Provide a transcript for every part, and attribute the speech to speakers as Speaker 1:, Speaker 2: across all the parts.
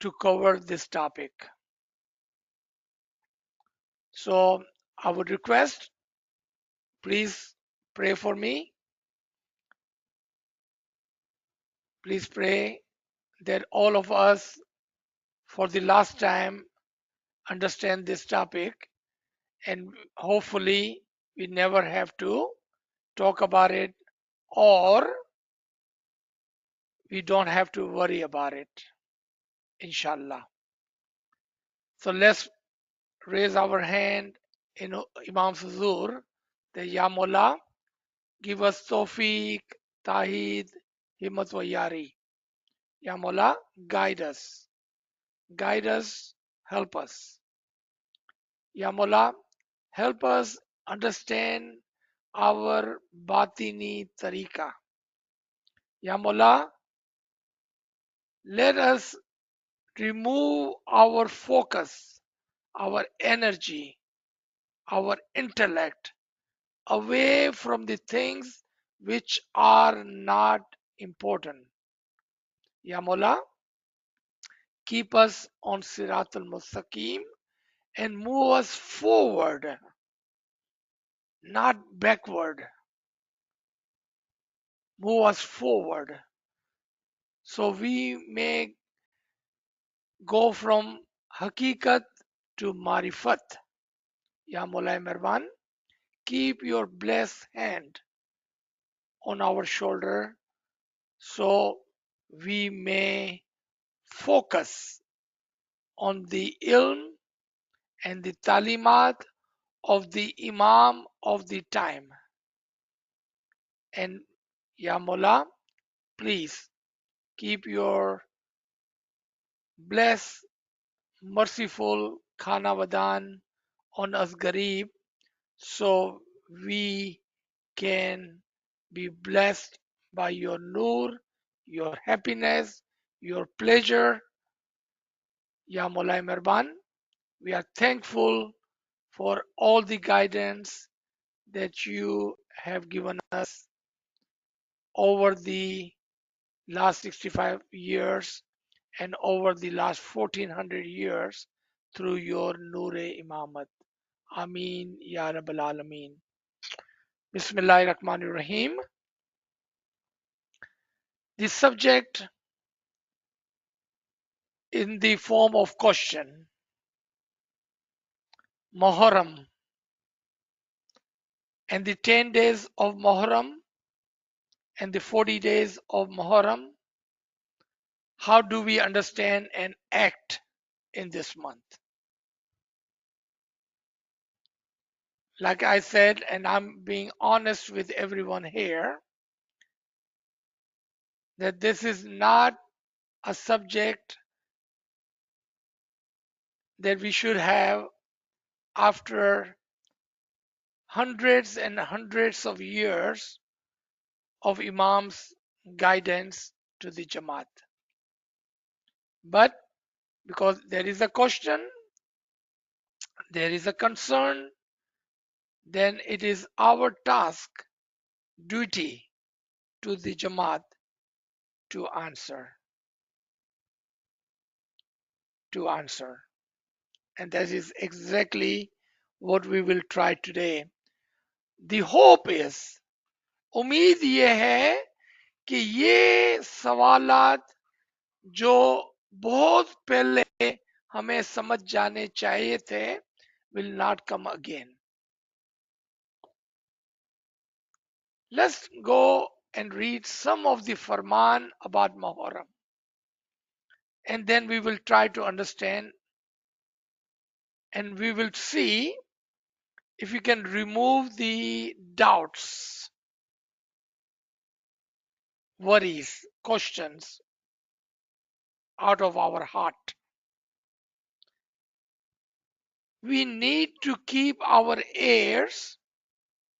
Speaker 1: to cover this topic. So I would request, please pray for me. Please pray that all of us, for the last time, understand this topic, and hopefully we never have to talk about it, or we don't have to worry about it, inshallah. So let's raise our hand in Imam Huzur, that Ya Mullah, give us tawfiq, tahid, himmat wa yari. Ya Mullah, guide us. Guide us, help us. Ya Mullah, help us understand our batini tariqa. Ya Mullah, let us remove our focus, our energy, our intellect away from the things which are not important. Ya Mullah, keep us on Sirat al-Mustaqim and move us forward, not backward. Move us forward so we may go from Hakikat to Marifat. Ya Mullah Merban, keep your blessed hand on our shoulder so we may focus on the ilm and the talimat of the Imam of the time. And Ya Mullah, please keep your blessed, merciful Khana Vadan on us Garib so we can be blessed by your nur, your happiness, your pleasure. Ya Mullah Merban, we are thankful for all the guidance that you have given us over the last 65 years and over the last 1400 years through your Noor-e Imamat. Ameen Ya Rabbal Alameen. Bismillahir Rahmanir Rahim. The subject in the form of question, Muharram, and the 10 days of Muharram and the 40 days of Muharram. How do we understand and act in this month? Like I said, and I'm being honest with everyone here, that this is not a subject that we should have after hundreds and hundreds of years of Imam's guidance to the Jamaat. But because there is a question, there is a concern, then it is our task, duty to the Jamaat to answer. And that is exactly what we will try today. The hope is, उम्मीद ये है कि ये सवालात जो बहुत पहले हमें समझ जाने चाहिए थे will not come again. Let's go and read some of the farman about Muharram, and then we will try to understand, and we will see if we can remove the doubts, worries, questions out of our heart. We need to keep our ears,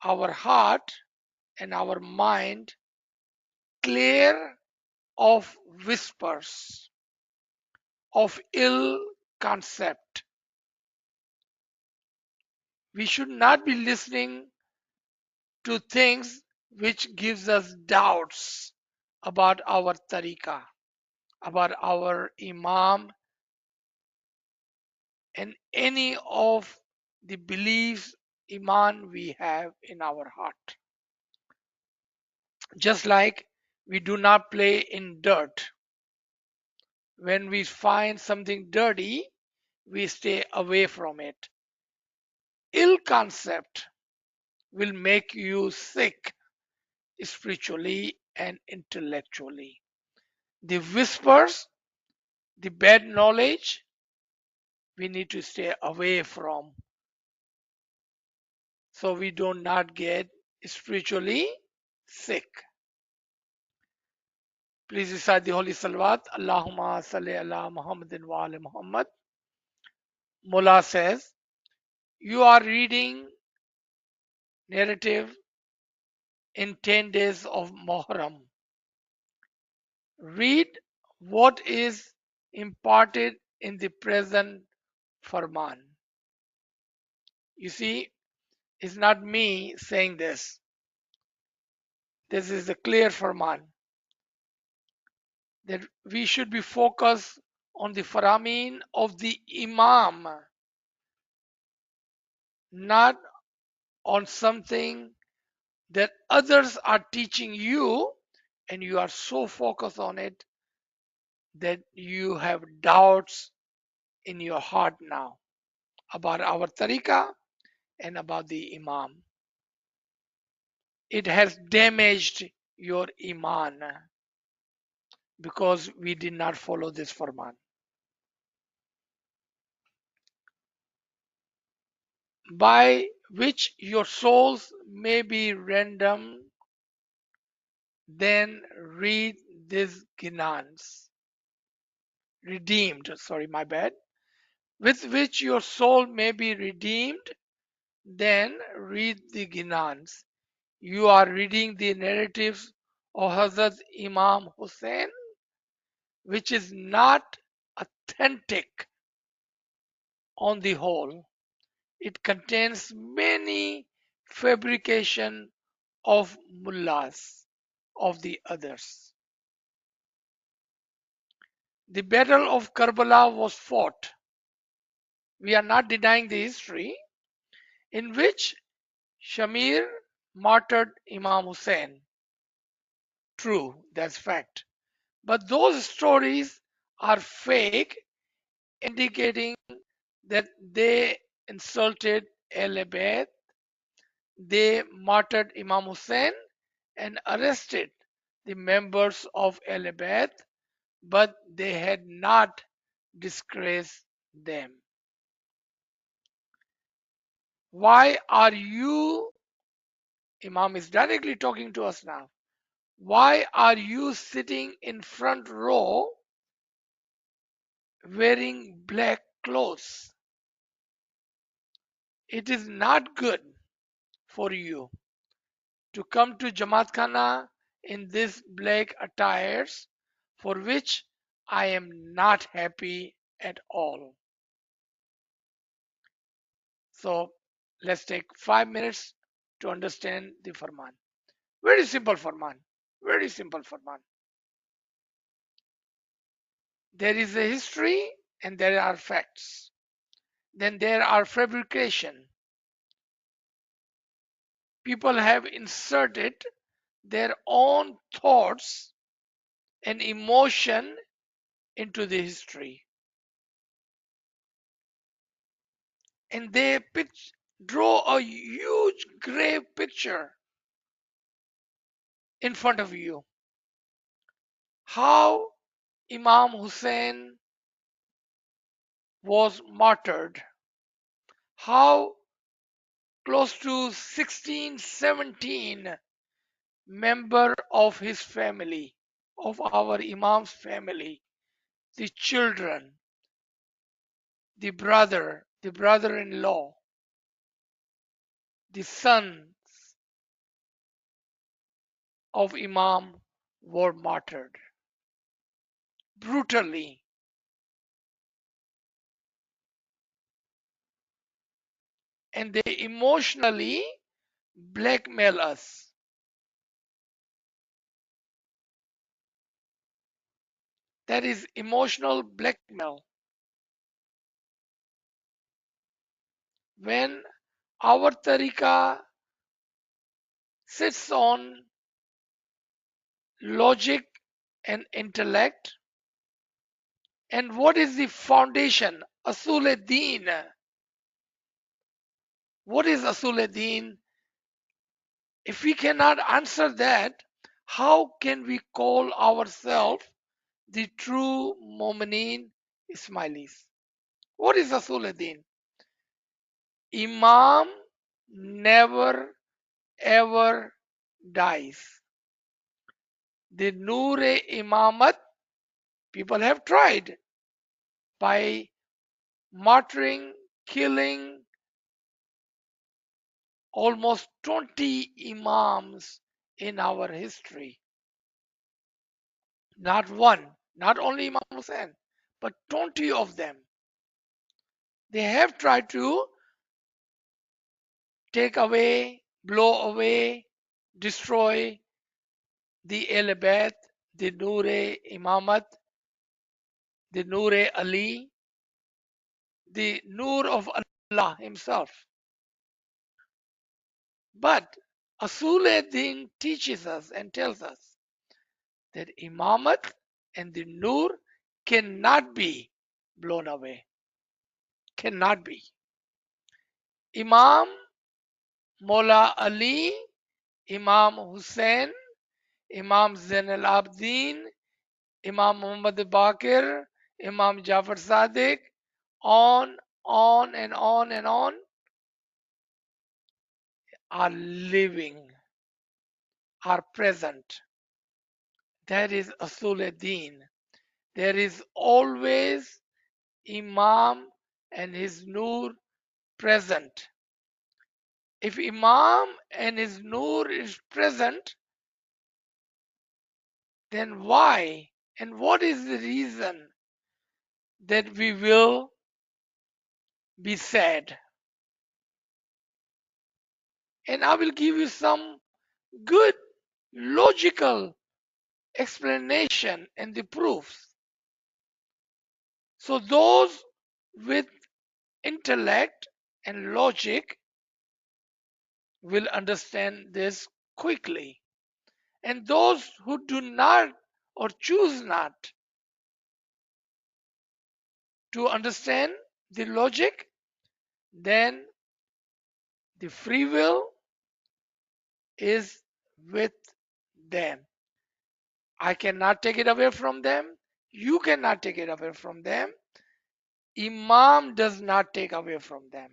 Speaker 1: our heart, and our mind clear of whispers, of ill concept. We should not be listening to things which gives us doubts about our tariqah, about our imam and any of the beliefs, iman we have in our heart. Just like we do not play in dirt. When we find something dirty, we stay away from it. Ill concept will make you sick spiritually and intellectually. The whispers, the bad knowledge, we need to stay away from so we do not get spiritually sick. Please recite the Holy Salawat. Allahumma salli ala Muhammadin wa ala Muhammad. Mullah says, you are reading narrative in 10 days of Muharram. Read what is imparted in the present Farman. You see, it's not me saying this. This is a clear Farman that we should be focused on the Faramin of the Imam, not on something that others are teaching you, and you are so focused on it that you have doubts in your heart now about our tariqah and about the Imam. It has damaged your Iman because we did not follow this Farman. By which your souls may be random, then read these Ginans. Redeemed, sorry, my bad. With which your soul may be redeemed, then read the Ginans. You are reading the narratives of Hazrat Imam Hussein, which is not authentic on the whole. It contains many fabrication of mullahs of the others. The battle of Karbala was fought. We are not denying the history in which Shamir martyred Imam Hussein. True, that's fact. But those stories are fake, indicating that they insulted ALWAAZ, they martyred Imam Hussein and arrested the members of ALWAAZ, but they had not disgraced them. Why are you, Imam is directly talking to us now, why are you sitting in front row wearing black clothes? It is not good for you to come to Jamaat Khana in this black attires, for which I am not happy at all. So let's take 5 minutes to understand the Farman. Very simple Farman. Very simple Farman. There is a history and there are facts. Then there are fabrication. People have inserted their own thoughts and emotion into the history. And they draw a huge grave picture in front of you. How Imam Hussein was martyred. How close to 16, 17 member of his family, of our Imam's family, the children, the brother-in-law, the sons of Imam were martyred brutally. And they emotionally blackmail us. That is emotional blackmail. when our tariqa sits on logic and intellect. And what is the foundation? Asul-e-Deen. What is Asul-e-Deen? If we cannot answer that, how can we call ourselves the true Mu'mineen Ismailis? What is Asul-e-Deen? Imam never ever dies. The Noor-e-Imamat, people have tried by martyring, killing almost 20 Imams in our history. Not one, not only Imam Hussein, but 20 of them. They have tried to take away, blow away, destroy the ALWAAZ, the Noor-e-Imamat, the Noor-e-Ali, the Noor of Allah Himself. But Asul-e-Din teaches us and tells us that Imamat and the Noor cannot be blown away. Cannot be. Imam Mola Ali, Imam Hussein, Imam Zain al-Abidin, Imam Muhammad Baqir, Imam Jafar Sadiq, on and on and on, are living, are present. That is Asul-e-Din. There is always Imam and his Noor present. If Imam and his Noor is present, then why and what is the reason that we will be sad? And I will give you some good logical explanation and the proofs. So those with intellect and logic will understand this quickly. And those who do not or choose not to understand the logic, then the free will is with them. I cannot take it away from them. You cannot take it away from them. Imam does not take away from them.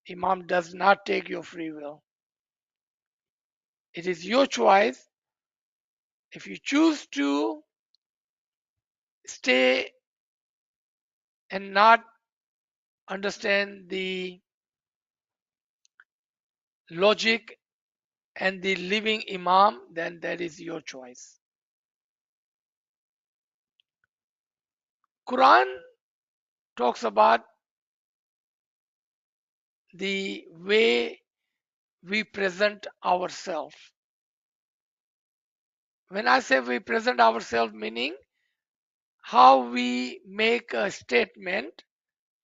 Speaker 1: Imam does not take your free will. It is your choice. If you choose to stay and not understand the logic and the living Imam, then that is your choice. Quran talks about the way we present ourselves. When I say we present ourselves, meaning how we make a statement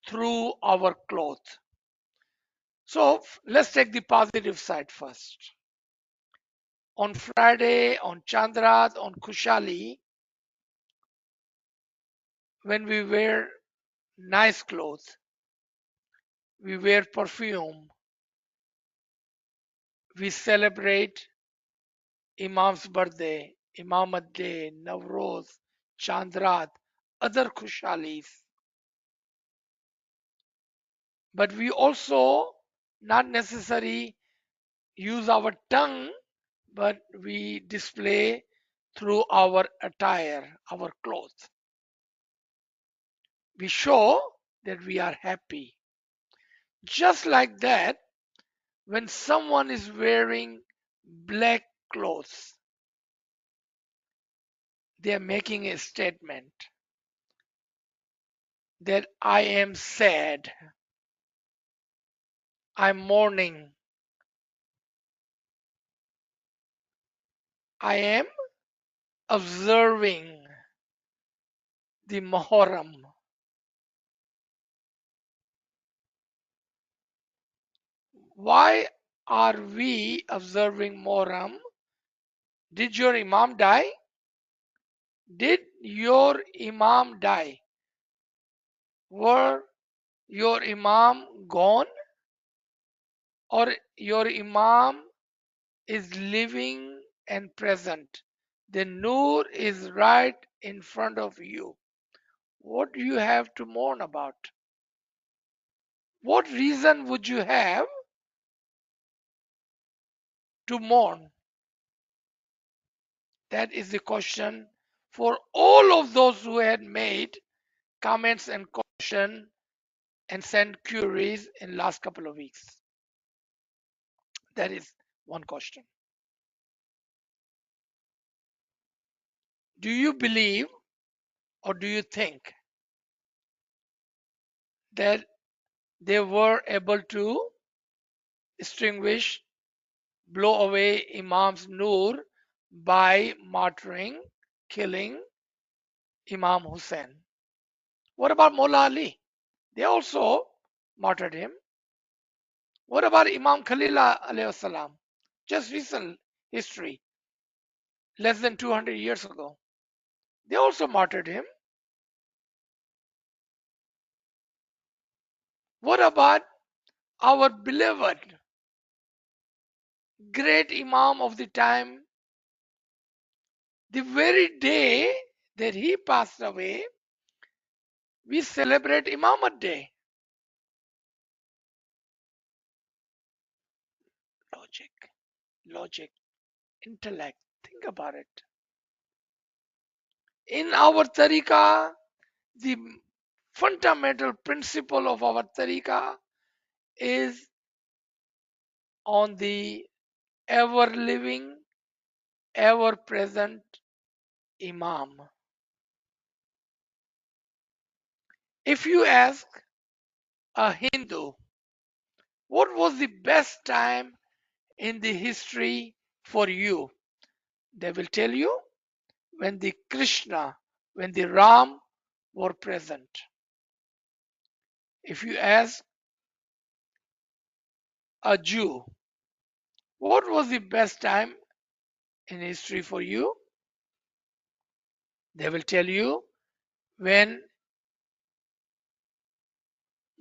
Speaker 1: through our clothes. So let's take the positive side first. On Friday, on Chandrat, on Kushali, when we wear nice clothes, we wear perfume, we celebrate Imam's birthday, Imamat Day, Navroz, Chandrat, other Kushalis. But we also not necessarily use our tongue, but we display through our attire, our clothes. We show that we are happy. Just like that, when someone is wearing black clothes, they are making a statement that I am sad, I'm mourning, I am observing the Muharram. why are we observing Muharram? Did your Imam die? Did your Imam die? Were your Imam gone? Or your Imam is living and present? The Noor is right in front of you. What do you have to mourn about? What reason would you have to mourn? That is the question for all of those who had made comments and question and sent queries in last couple of weeks. That is one question. Do you believe or do you think that they were able to extinguish, blow away Imam's Noor by martyring, killing Imam Hussein? What about Mullah Ali? They also martyred him. What about Imam Khalil alayhi salam? Just recent history, less than 200 years ago. They also martyred him. What about our beloved great Imam of the time? The very day that he passed away, we celebrate Imamat Day. Logic, intellect. Think about it. In our tariqah, the fundamental principle of our tariqah is on the ever living, ever present Imam. If you ask a Hindu, what was the best time in the history for you? They will tell you when the Krishna, when the Ram were present. If you ask a Jew, what was the best time in history for you? They will tell you when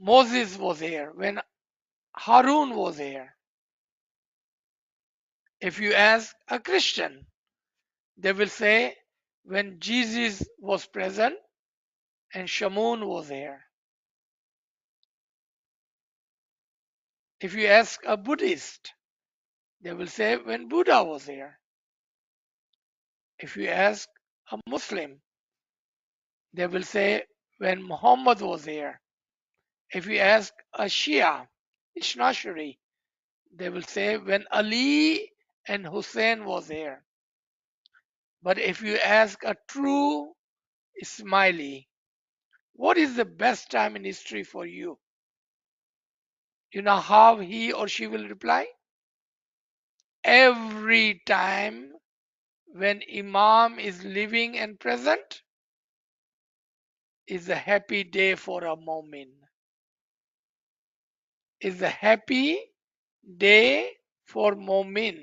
Speaker 1: Moses was here, when Harun was here. If you ask a Christian, they will say when Jesus was present and Shamun was here. If you ask a Buddhist, they will say when Buddha was here. If you ask a Muslim, they will say when Muhammad was here. If you ask a Shia, Ishnashari, they will say when Ali and Hussein was here. But if you ask a true Ismaili, what is the best time in history for you? You know how he or she will reply? Every time when Imam is living and present is a happy day for a Mu'min. Is a happy day for Mu'min.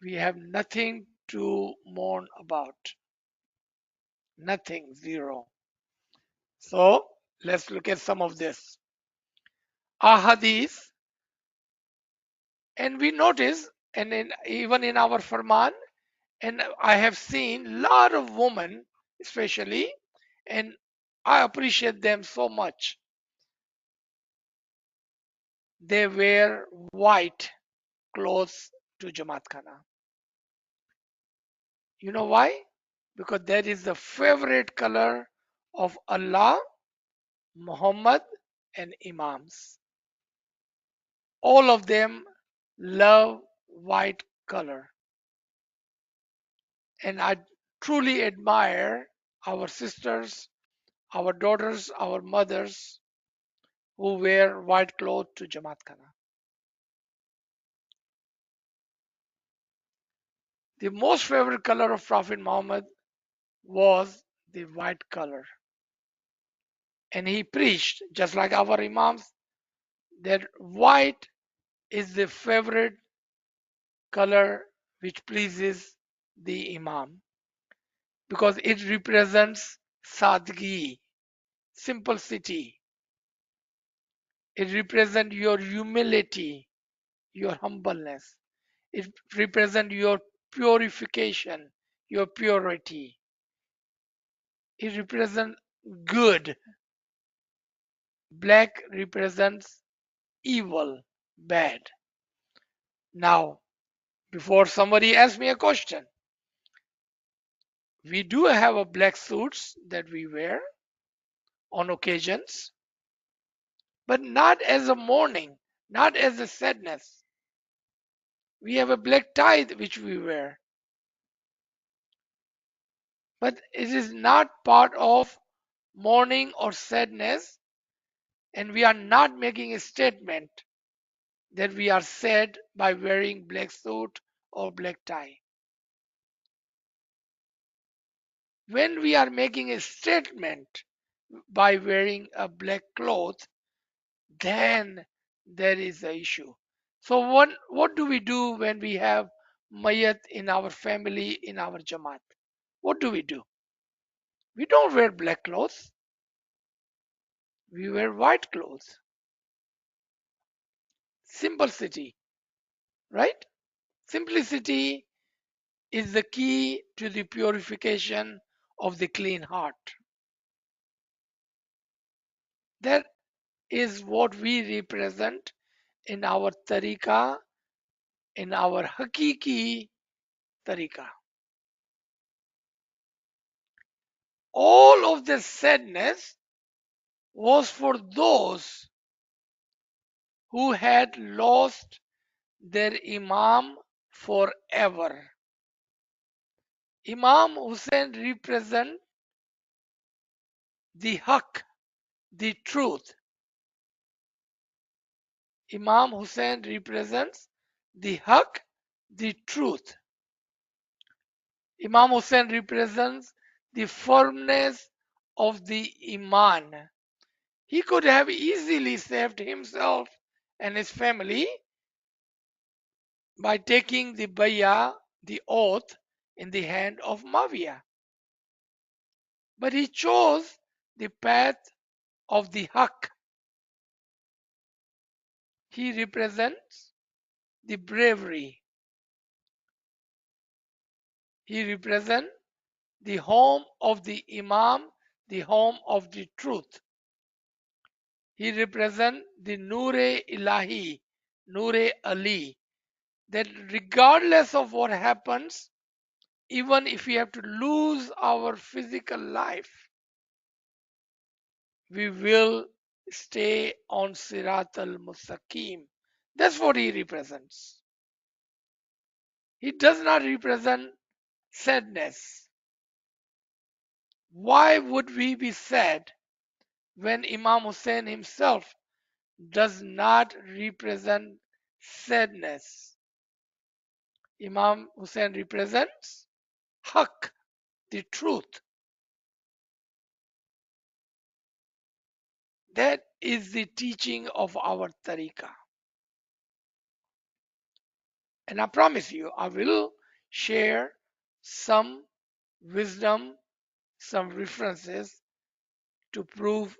Speaker 1: We have nothing to mourn about. Nothing, zero. So let's look at some of this. Ahadith, and we notice, and even in our Farman, and I have seen a lot of women, especially, and I appreciate them so much. They wear white clothes to Jamaat Khana. You know why? Because that is the favorite color of Allah, Muhammad, and Imams. All of them love white color. And I truly admire our sisters, our daughters, our mothers who wear white clothes to Jamaat Khana. The most favorite color of Prophet Muhammad was the white color. And he preached, just like our Imams that white is the favorite color which pleases the Imam because it represents sadgi, simplicity. It represents your humility, your humbleness. It represents your purification, your purity. It represents good. Black represents evil, bad. Now, before somebody asks me a question, we do have a black suits that we wear on occasions, but not as a mourning, not as a sadness. We have a black tie which we wear, but it is not part of mourning or sadness, and we are not making a statement that we are sad by wearing black suit or black tie. When we are making a statement by wearing a black cloth, then there is an issue. So what do we do when we have mayat in our family, in our jamaat? What do? We don't wear black clothes. We wear white clothes. Simplicity, right? Simplicity is the key to the purification of the clean heart. That is what we represent in our tariqah, in our hakiki tariqah. All of the sadness was for those who had lost their Imam forever. Imam Hussein represents the haq, the truth. Imam Hussein represents the haq, the truth. Imam Hussein represents the firmness of the Iman. He could have easily saved himself and his family by taking the bayah, the oath, in the hand of Mawiyah. But he chose the path of the haq. He represents the bravery. He represents the home of the Imam, the home of the truth. He represents the Noor-e Ilahi, Noor-e Ali, that regardless of what happens, even if we have to lose our physical life, we will stay on Sirat al-Mustaqim. That's what he represents. He does not represent sadness. Why would we be sad when Imam Hussein himself does not represent sadness? Imam Hussein represents haq, the truth. That is the teaching of our tariqah. And I promise you, I will share some wisdom, some references to prove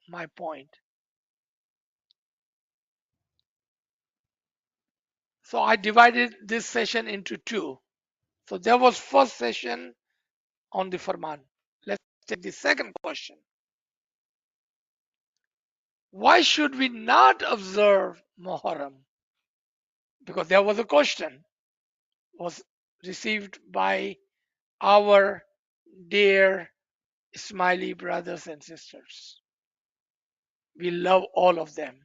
Speaker 1: my point. So I divided this session into two. So there was first session on the Farman. Let's take the second question. Why should we not observe Muharram? Because there was a question was received by our dear Ismaili brothers and sisters. We love all of them.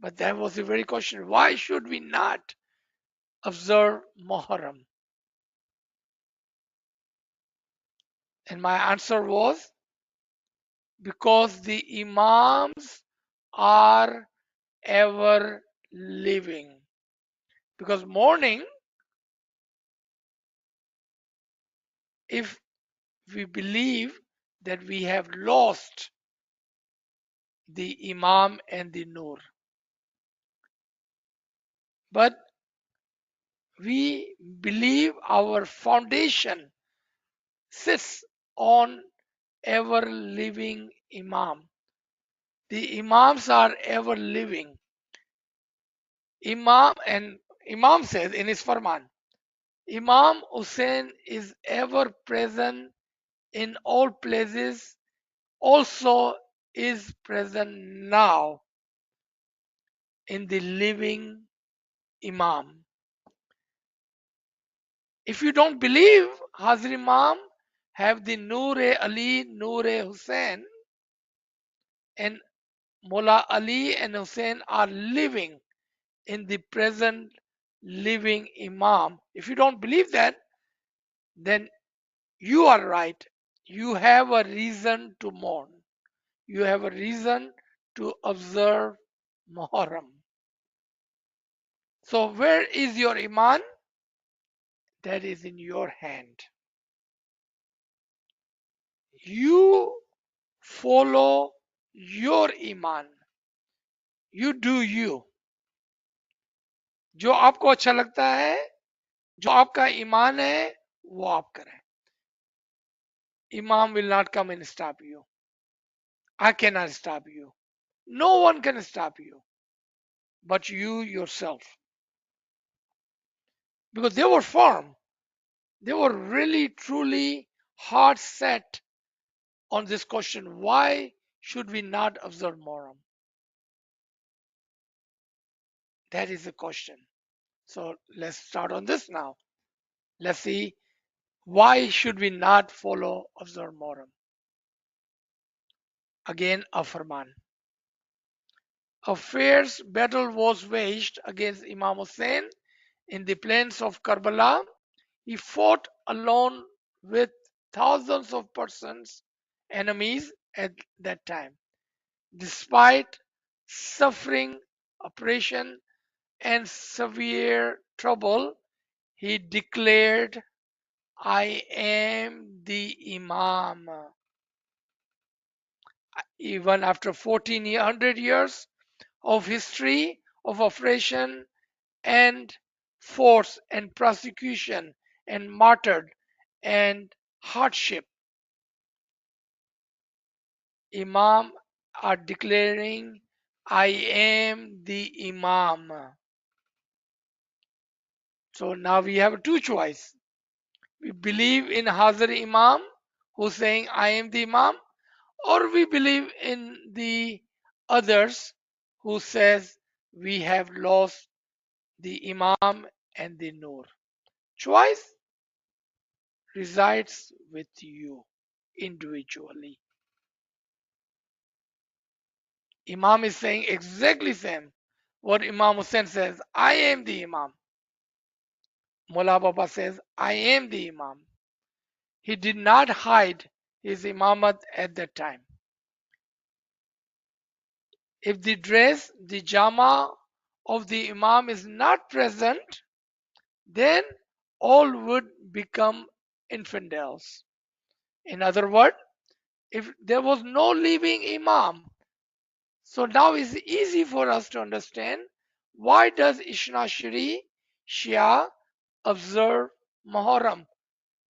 Speaker 1: But that was the very question. Why should we not observe Muharram? And my answer was because the Imams are ever living. Because mourning, if we believe that we have lost the Imam and the Nur. But we believe our foundation sits on ever living Imam. The Imams are ever living. Imam says in his Farman, Imam Hussein is ever present in all places, also is present now in the living Imam. If you don't believe Hazrat Imam have the Noor-e-Ali, Noor-e-Hussein, and Mullah Ali and Hussein are living in the present living Imam. If you don't believe that, then you are right. You have a reason to mourn. You have a reason to observe Muharram. So, where is your Iman? That is in your hand. You follow your Iman. You do you. जो आपको अच्छा लगता है, जो आपका ईमान है, वो आप करें. Imam will not come and stop you. I cannot stop you. No one can stop you but you yourself. Because they were firm. They were really, truly hard set on this question. Why should we not observe Muharram? That is the question. So let's start on this now. Let's see, why should we not follow observe Muharram? Again, a farman. A fierce battle was waged against Imam Hussein in the plains of Karbala. He fought alone with thousands of persons, enemies at that time. Despite suffering oppression and severe trouble, he declared, I am the Imam. Even after 1400 years of history of oppression and force and persecution and martyred and hardship, Imam are declaring, I am the Imam. So now we have two choice. We believe in Hazrat Imam who's saying, I am the Imam, or we believe in the others who says we have lost the Imam and the Nur. Choice resides with you individually. Imam is saying exactly same what Imam Hussein says, I am the Imam. Mullah Baba says, I am the Imam. He did not hide his imamat at that time. If the dress, the jama of the Imam is not present, then all would become infidels. In other words, if there was no living Imam, so now it's easy for us to understand why does Ishna Shri Shia observe Muharram?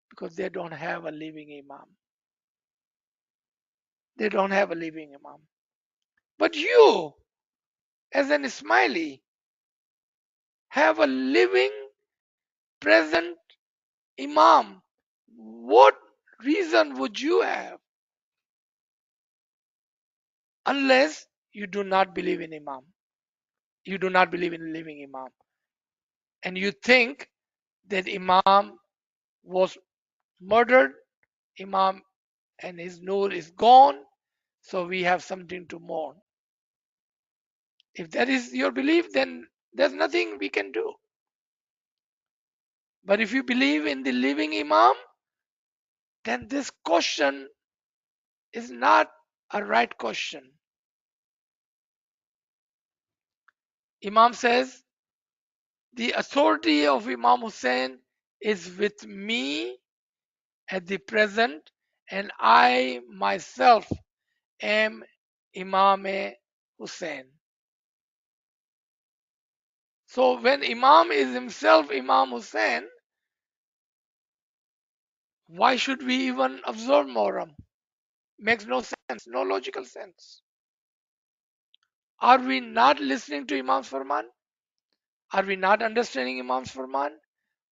Speaker 1: Because they don't have a living Imam. They don't have a living Imam. But you, as an Ismaili, have a living, present Imam. What reason would you have? Unless you do not believe in Imam. You do not believe in living Imam. And you think that Imam was murdered, Imam and his Nur is gone, so we have something to mourn. If that is your belief, then there's nothing we can do. But if you believe in the living Imam, then this question is not a right question. Imam says, the authority of Imam Hussein is with me at the present, and I myself am Imam Hussein. So when Imam is himself Imam Hussein, why should we even observe Muharram? Makes no sense, no logical sense. Are we not listening to Imam's Farman? Are we not understanding Imam's Farman?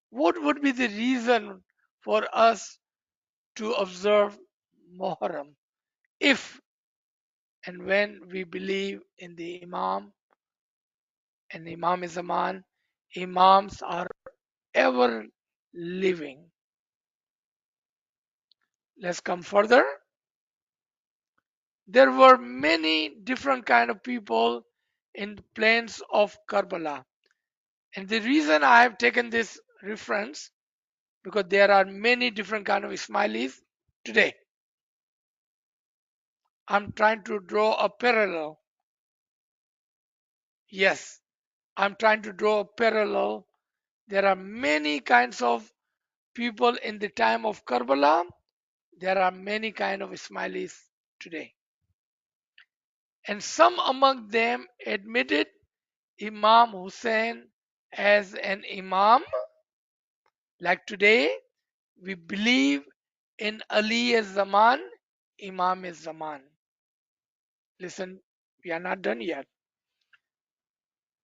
Speaker 1: What would be the reason for us to observe Muharram if and when we believe in the Imam and Imam is Zaman? Imams are ever living. Let's come further. There were many different kind of people in the plains of Karbala. And the reason I have taken this reference because there are many different kind of Ismailis today. I'm trying to draw a parallel. Yes, I'm trying to draw a parallel. There are many kinds of people in the time of Karbala. There are many kind of Ismailis today. And some among them admitted Imam Hussein as an Imam. Like today, we believe in Ali as Zaman, Imam as Zaman. Listen, we are not done yet.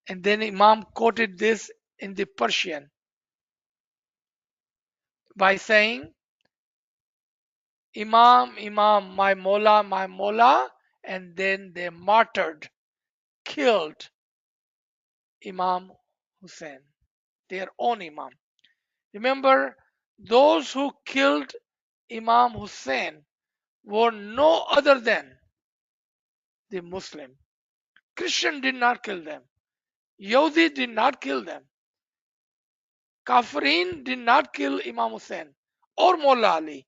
Speaker 1: And then Imam quoted this in the Persian by saying, Imam, Imam, my Mola, and then they martyred, killed Imam Hussein, their own Imam. Remember, those who killed Imam Hussein were no other than the Muslim. Christian did not kill them. Yahudi did not kill them. Kafirin did not kill Imam Hussein or Mullah Ali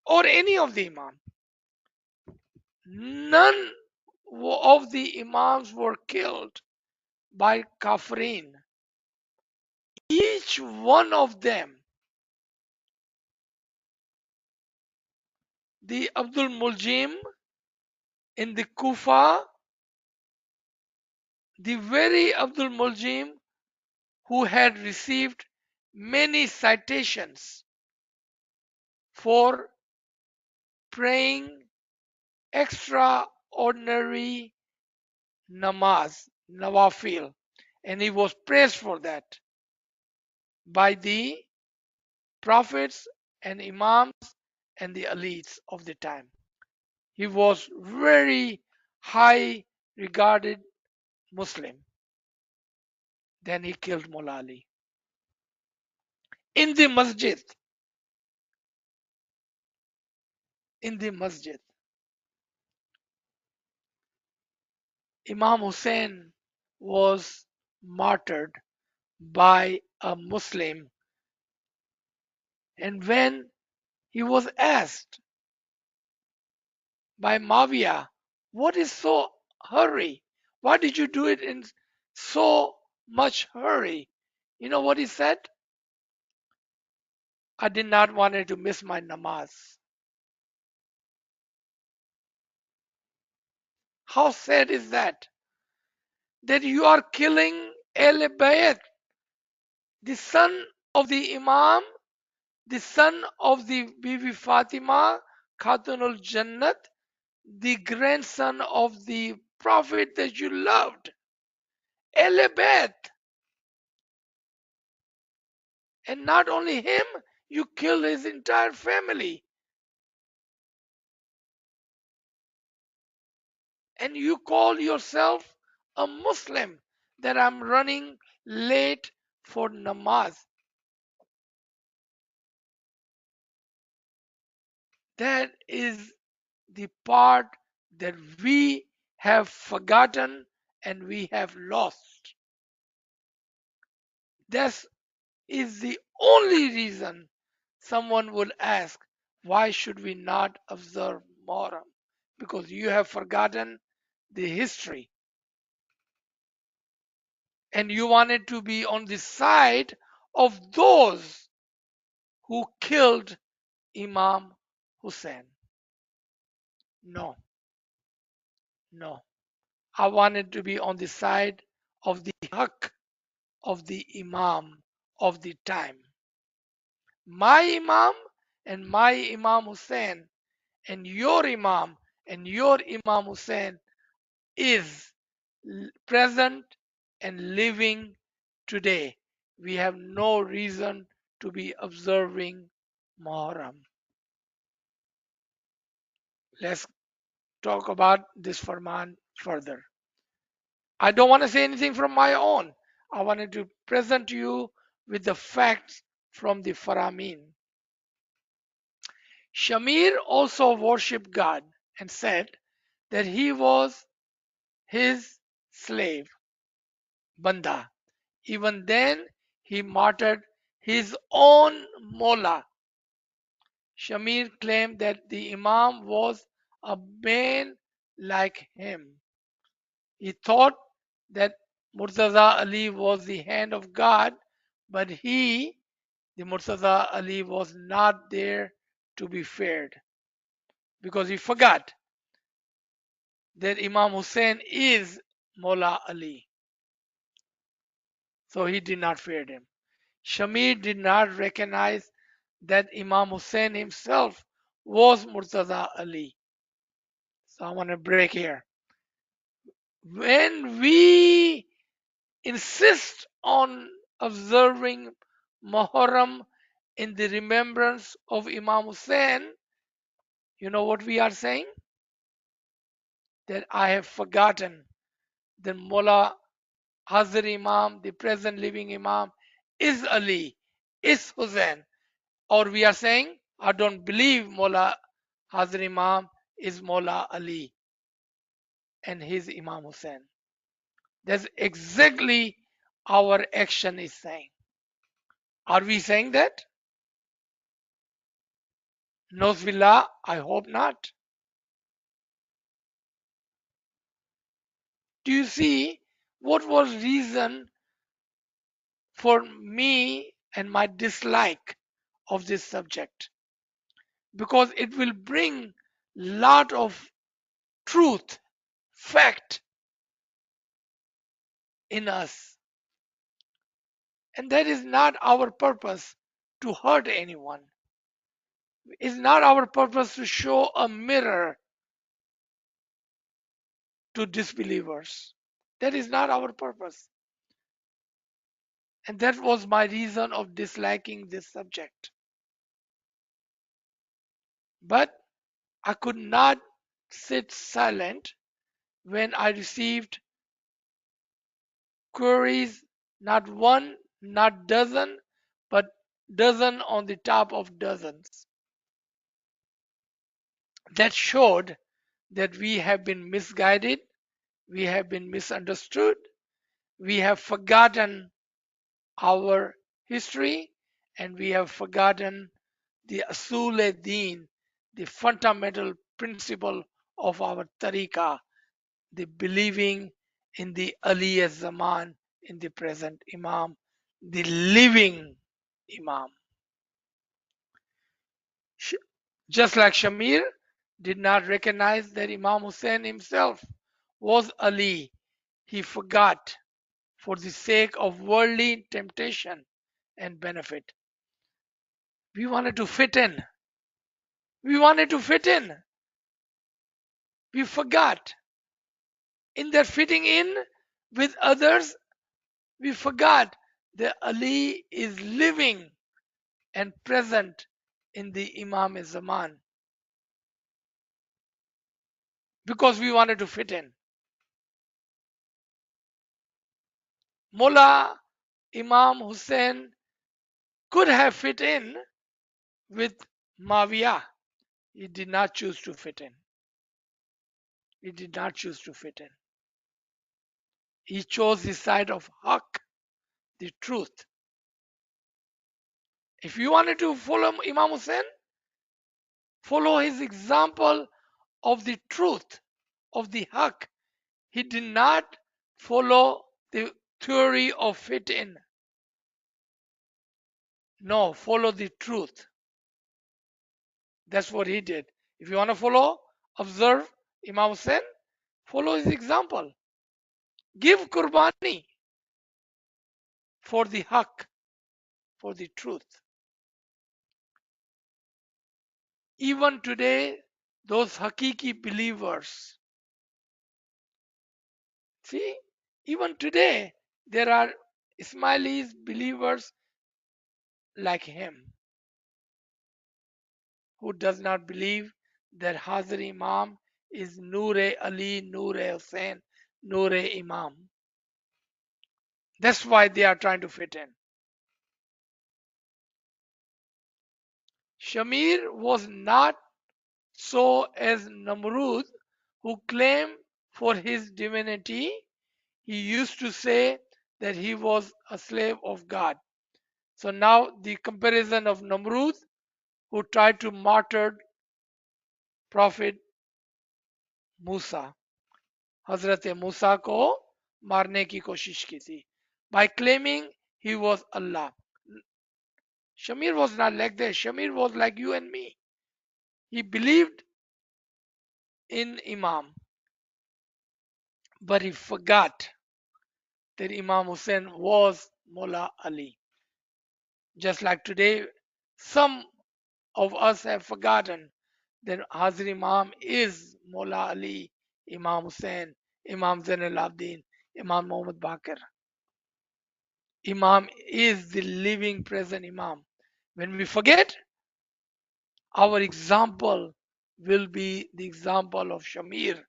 Speaker 1: or any of the Imam. None of the Imams were killed by Kafirin. Each one of them, the Abdul Muljim in the Kufa, the very Abdul Muljim who had received many citations for praying extraordinary namaz, nawafil, and he was praised for that by the prophets and imams and the elites of the time. He was very high regarded Muslim. Then he killed Mullah Ali in the masjid. In the masjid, Imam Hussein was martyred by a Muslim, and when he was asked by Mavia, what is so hurry? Why did you do it in so much hurry? You know what he said? I did not want to miss my namaz. How sad is that? That you are killing Al Bayt, the son of the Imam, the son of the Bibi Fatima, Khatunul Jannat, the grandson of the Prophet that you loved. Al Bayt. And not only him, you killed his entire family. And you call yourself a Muslim that I'm running late for namaz. That is the part that we have forgotten and we have lost. That is the only reason someone will ask, why should we not observe Muharram? Because you have forgotten the history and you wanted to be on the side of those who killed Imam Hussein. No, No. I wanted to be on the side of the haq of the Imam of the time. My Imam and my Imam Hussein and your Imam and your Imam Hussein is present and living today. We have no reason to be observing Muharram. Let's talk about this Farman further. I don't want to say anything from my own. I wanted to present you with the facts from the Faramin. Shamir also worshipped God and said that he was his slave, Banda. Even then, he martyred his own Mola. Shamir claimed that the Imam was a man like him. He thought that Murtaza Ali was the hand of God, but he, the Murtaza Ali, was not there to be feared because he forgot that Imam Hussein is Mola Ali. So he did not fear him. Shamir did not recognize that Imam Hussein himself was Murtaza Ali. So I want to break here. When we insist on observing Muharram in the remembrance of Imam Hussein, you know what we are saying? That I have forgotten that Mullah Hazir Imam, the present living Imam, is Ali, is Hussein. Or we are saying, I don't believe Mullah Hazir Imam is Mullah Ali and his Imam Hussein. That's exactly our action is saying. Are we saying that? Nozbillah, I hope not. Do you see what was reason for me and my dislike of this subject? Because it will bring lot of truth, fact in us. And that is not our purpose to hurt anyone. It's not our purpose to show a mirror to disbelievers. That is not our purpose. And that was my reason of disliking this subject. But I could not sit silent when I received queries, not one, not dozen, but dozen on the top of dozens. That showed that we have been misguided, we have been misunderstood, we have forgotten our history, and we have forgotten the Asul-e-Deen, the fundamental principle of our tariqah, the believing in the Ali as Zaman, in the present Imam, the living Imam. Just like Shamir did not recognize that Imam Hussein himself was Ali, he forgot for the sake of worldly temptation and benefit. We wanted to fit in. We wanted to fit in. We forgot. In that fitting in with others, we forgot that Ali is living and present in the Imam Zaman because we wanted to fit in. Mullah Imam Hussein could have fit in with Mawiyah. He did not choose to fit in. He did not choose to fit in. He chose the side of Haqq, the truth. If you wanted to follow Imam Hussein, follow his example of the truth, of the Haqq. He did not follow the theory of fit in. No, follow the truth. That's what he did. If you want to follow, observe Imam Hussein, Follow his example. Give qurbani for the haq, for the truth. Even today, those hakiki believers, see, even today, there are Ismailis believers like him who does not believe that Hazrat Imam is Noor Ali, Noor Hussain, Noor Imam. That's why they are trying to fit in. Shamir was not so as Namrud, who claimed for his divinity. He used to say that he was a slave of God. So now the comparison of Namrud, who tried to martyr Prophet Musa. हजरत मूसा को मारने की कोशिश की थी by claiming he was Allah. Shamir was not like that. Shamir was like you and me. He believed in Imam, but he forgot that Imam Hussein was Mullah Ali. Just like today, some of us have forgotten that Hazrat Imam is Mullah Ali, Imam Hussein, Imam Zain al-Abidin, Imam Muhammad Baqir. Imam is the living present Imam. When we forget, our example will be the example of Shamir.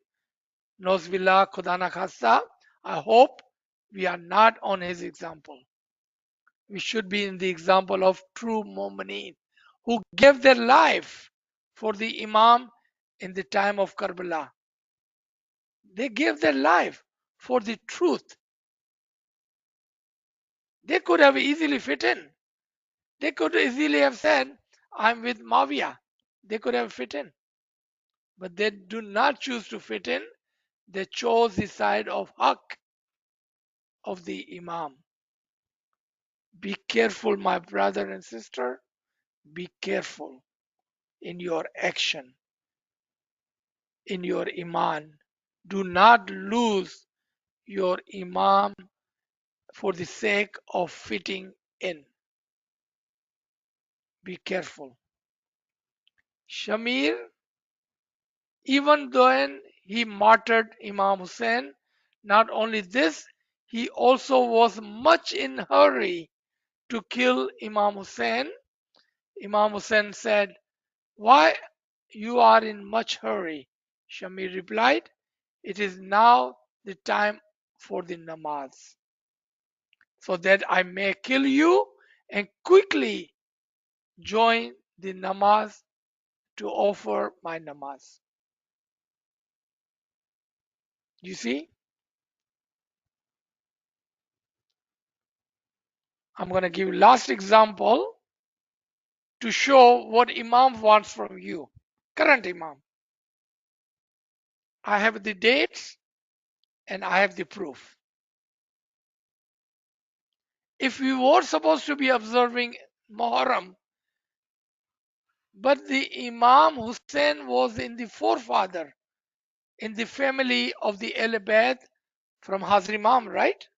Speaker 1: Nozbillah Khudana Khasta. I hope we are not on his example. We should be in the example of true Mu'mineen who gave their life for the Imam in the time of Karbala. They gave their life for the truth. They could have easily fit in. They could easily have said, I'm with Mawiyah. They could have fit in. But they do not choose to fit in. They chose the side of Haqq, of the Imam. Be careful, my brother and sister. Be careful in your action, in your Iman. Do not lose your Imam for the sake of fitting in. Be careful. Shamir, even though he martyred Imam Hussein, not only this, he also was much in hurry to kill Imam Hussein. Imam Hussein said, "Why you are in much hurry?" Shamir replied, "It is now the time for the namaz, so that I may kill you and quickly join the namaz to offer my namaz." You see, I'm going to give last example to show what Imam wants from you. Current Imam. I have the dates and I have the proof. If we were supposed to be observing Muharram, but the Imam Hussein was in the forefather, in the family of the ALWAAZ from Hazrat Imam, right?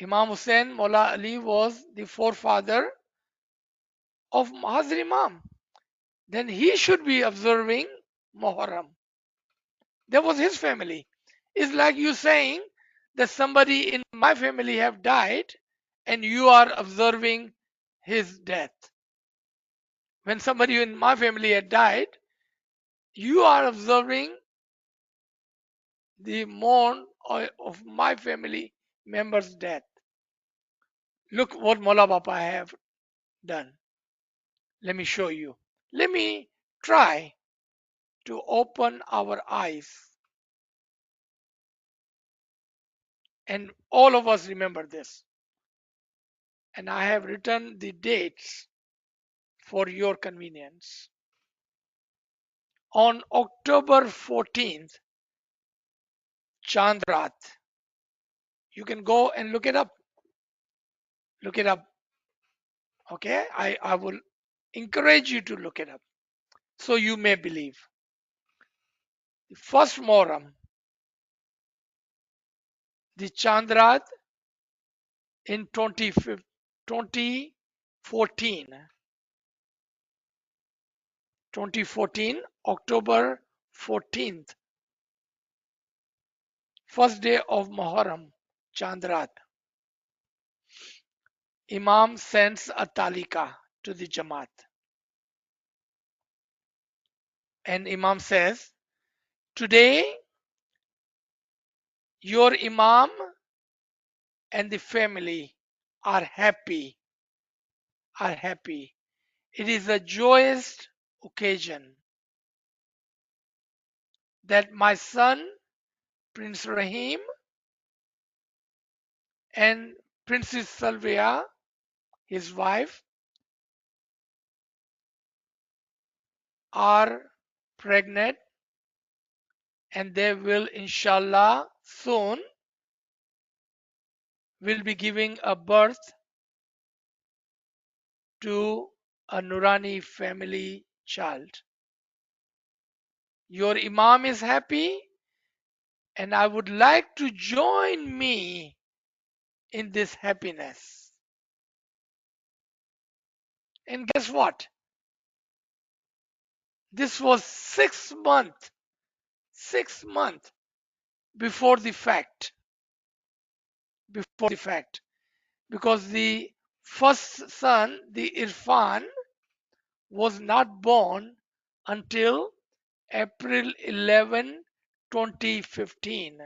Speaker 1: Imam Hussein, Mullah Ali was the forefather of Hazrat Imam. Then he should be observing Muharram. That was his family. It's like you saying that somebody in my family have died and you are observing his death. When somebody in my family had died, you are observing the mourn of my family member's death. Look what Mola Bapa have done. Let me show you. Let me try to open our eyes. And all of us remember this. And I have written the dates for your convenience. On October 14th, Chandrat, you can go and look it up. Look it up. Okay? I will encourage you to look it up so you may believe. The first Muharram, the Chandrat in 2014, 2014, October 14th, first day of Muharram, Chandrat. Imam sends a talika to the Jamaat. And Imam says, today your Imam and the family are happy, are happy. It is a joyous occasion that my son, Prince Rahim, and Princess Salvia, his wife, are pregnant and they will, inshallah, soon will be giving a birth to a Nurani family child. Your Imam is happy, and I would like to join me in this happiness. And guess what? This was 6 months, 6 months before the fact, before the fact, because the first son, the Irfan, was not born until April 11, 2015.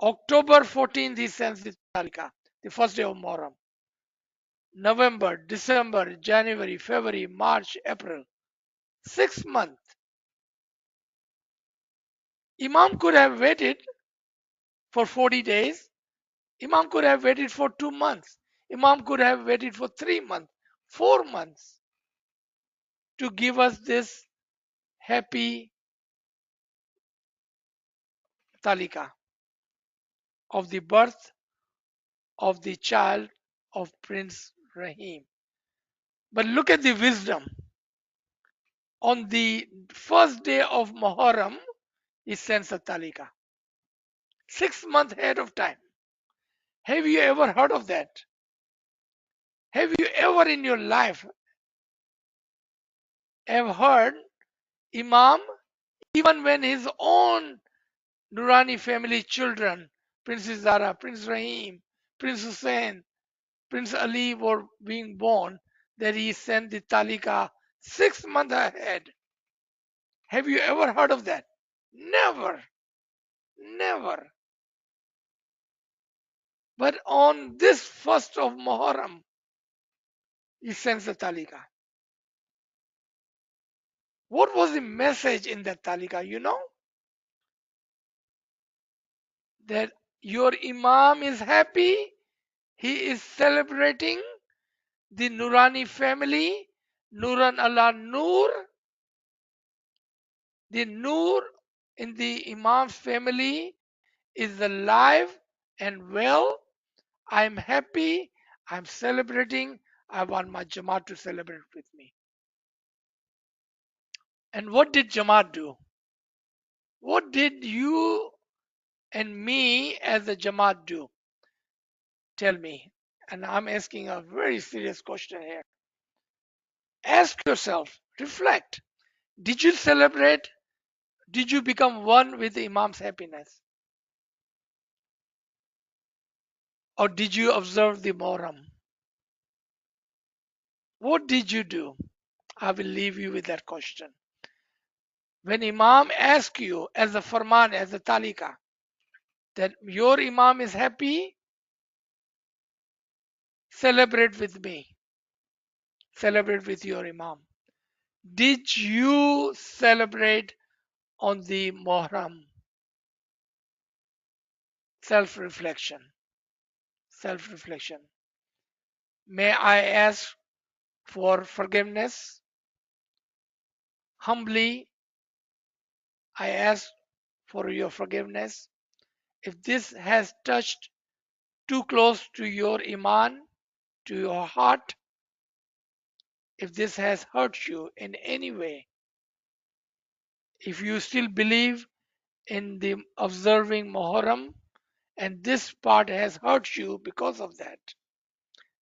Speaker 1: October 14th, he sends the Talika, the first day of Muharram. November, December, January, February, March, April. 6 months. Imam could have waited for 40 days. Imam could have waited for 2 months. Imam could have waited for 3 months, 4 months to give us this happy talika of the birth of the child of Prince Rahim. But look at the wisdom. On the first day of Muharram, he sends a talika. 6 months ahead of time. Have you ever heard of that? Have you ever in your life have heard Imam, even when his own Nurani family children, Princess Zara, Prince Rahim, Prince Hussein, Prince Ali were being born, that he sent the talika 6 months ahead? Have you ever heard of that? Never. Never. But on this first of Muharram, he sends the talika. What was the message in that talika? You know? That your Imam is happy, he is celebrating the Nurani family, Nuran Allah Nur, the Nur in the Imam's family is alive and well. I'm happy, I'm celebrating, I want my Jamaat to celebrate with me. And what did Jamaat do? What did you and me as a Jamaat do? Tell me. And I'm asking a very serious question here. Ask yourself, reflect. Did you celebrate? Did you become one with the Imam's happiness? Or did you observe the Muharram? What did you do? I will leave you with that question. When Imam asks you as a farman, as a talika, that your Imam is happy, celebrate with me. Celebrate with your Imam. Did you celebrate on the Muharram? Self reflection. Self reflection. May I ask for forgiveness? Humbly, I ask for your forgiveness. If this has touched too close to your Iman, to your heart, if this has hurt you in any way, If you still believe in the observing Muharram and this part has hurt you because of that,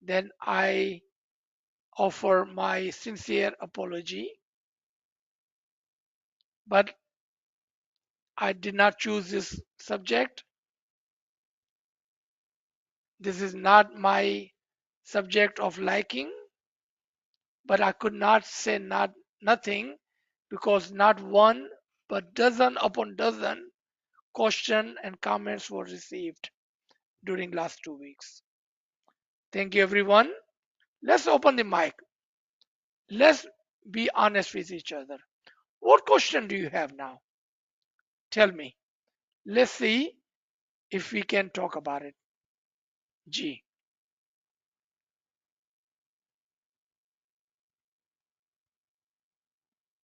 Speaker 1: then I offer my sincere apology. But I did not choose this subject. This is not my subject of liking, but I could not say nothing because not one but dozen upon dozen question and comments were received during last 2 weeks. Thank you everyone. Let's open the mic. Let's be honest with each other. What question do you have now? Tell me. Let's see if we can talk about it. G.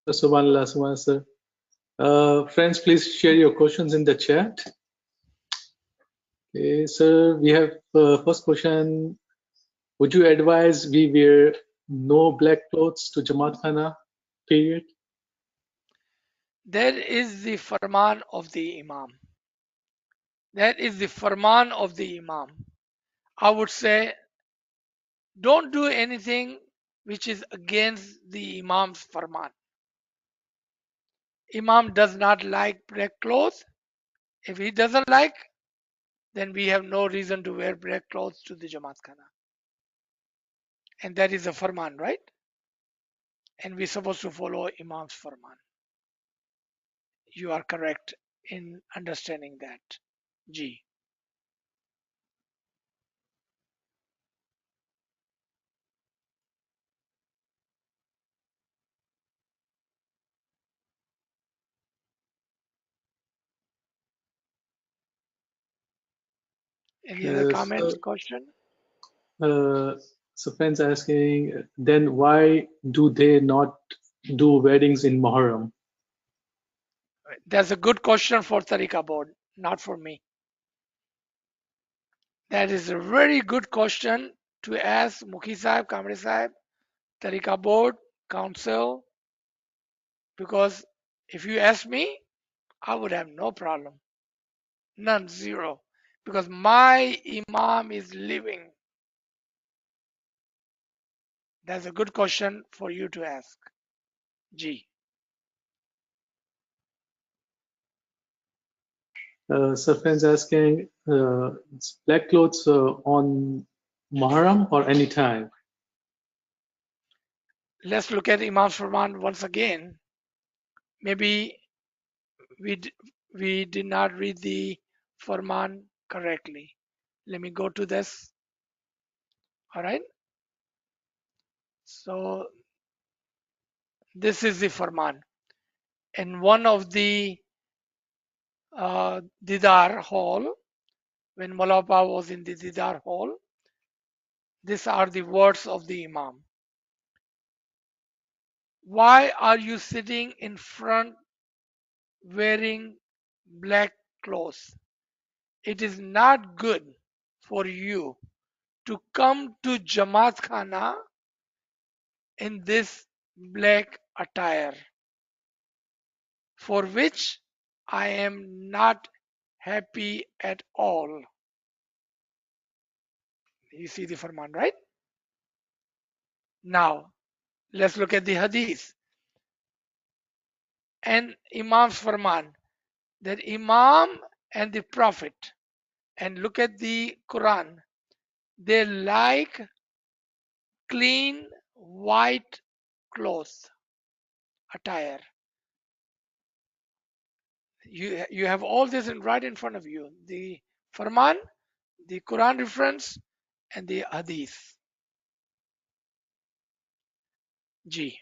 Speaker 2: Subhanallah, Subhanallah, sir. Friends, please share your questions in the chat. Okay, sir, we have first question. Would you advise we wear no black clothes to Jamaat Khana, period?
Speaker 1: That is the farman of the Imam. That is the farman of the Imam. I would say don't do anything which is against the Imam's farman. Imam does not like black clothes. If he doesn't like, then we have no reason to wear black clothes to the Jamaat Khana. And that is a farman, right? And we're supposed to follow Imam's farman. You are correct in understanding that. G. Any other comments, question?
Speaker 2: So friends asking, then why do they not do weddings in Muharram?
Speaker 1: That's a good question for Tariqa board, not for me. That is a very good question to ask Mukhi Sahib, Kamri Sahib, Tariqa board, council, because if you ask me, I would have no problem. None, zero. Because my Imam is living. That's a good question for you to ask. G.
Speaker 2: So friends asking, black clothes on Muharram or anytime?
Speaker 1: Let's look at Imam's Farman once again. Maybe we did not read the Farman correctly. Let me go to this. All right. So this is the Farman. In one of the Didar hall, when Malapa was in the Didar hall, these are the words of the Imam. Why are you sitting in front wearing black clothes? It is not good for you to come to Jamaat Khana in this black attire, for which I am not happy at all. You see the Farman, right? Now, let's look at the Hadith. And Imam's Farman, that Imam and the Prophet, and look at the Quran, they like clean white clothes, attire. You have all this right in front of you, the Farman, the Quran reference, and the Hadith. G.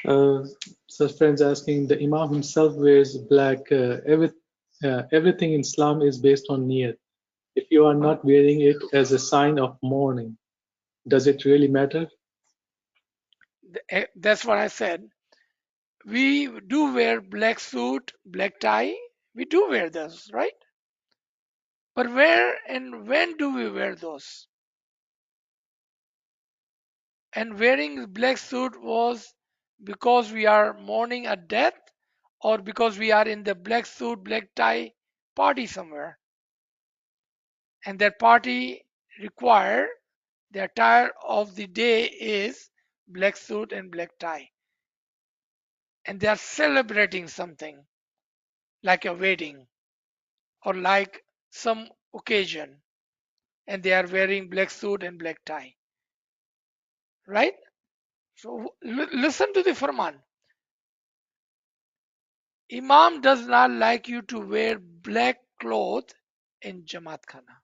Speaker 2: So friends asking, the Imam himself wears black. Everything in Islam is based on niyat. If you are not wearing it as a sign of mourning, does it really matter?
Speaker 1: That's what I said. We do wear black suit, black tie. We do wear those, right? But where and when do we wear those? And wearing black suit was because we are mourning a death, or because we are in the black suit, black tie party somewhere. And that party require the attire of the day is black suit and black tie. And they are celebrating something like a wedding or like some occasion. And they are wearing black suit and black tie. Right? So listen to the Farman. Imam does not like you to wear black clothes in Jamaat Khana.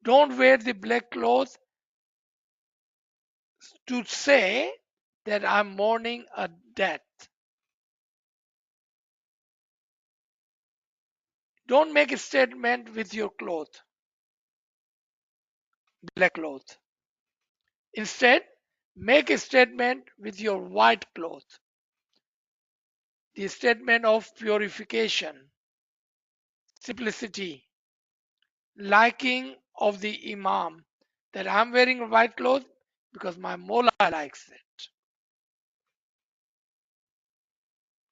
Speaker 1: Don't wear the black clothes to say that I'm mourning a death. Don't make a statement with your cloth, black cloth. Instead, make a statement with your white cloth. The statement of purification, simplicity, liking of the Imam, that I'm wearing a white cloth because my Mola likes it.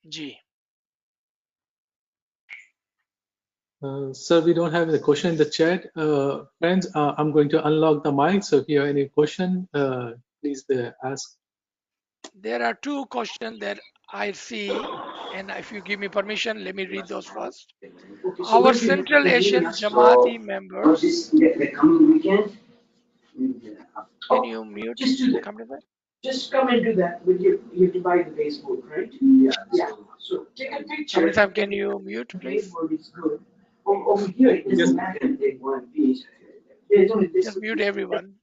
Speaker 1: Ji.
Speaker 2: Sir, we don't have the question in the chat. Friends, I'm going to unlock the mic. So if you have any question, please ask.
Speaker 1: There are two questions that I see, and if you give me permission, let me read those first.
Speaker 3: Okay, so
Speaker 1: Our
Speaker 3: what do you have
Speaker 1: Central
Speaker 3: to do
Speaker 1: Asian
Speaker 3: now? So,
Speaker 1: Jamaati
Speaker 3: on
Speaker 1: members,
Speaker 3: this the coming weekend,
Speaker 1: can
Speaker 3: oh,
Speaker 1: you mute?
Speaker 3: just do that.
Speaker 1: Come to that.
Speaker 3: Just come and do that. But you have to buy the baseboard, right? Yeah. Yeah. So take a picture.
Speaker 1: Kamran, can you mute,
Speaker 3: The
Speaker 1: please?
Speaker 3: baseboard is good. Over here, it doesn't matter if they one piece. There's only this.
Speaker 1: Just mute everyone.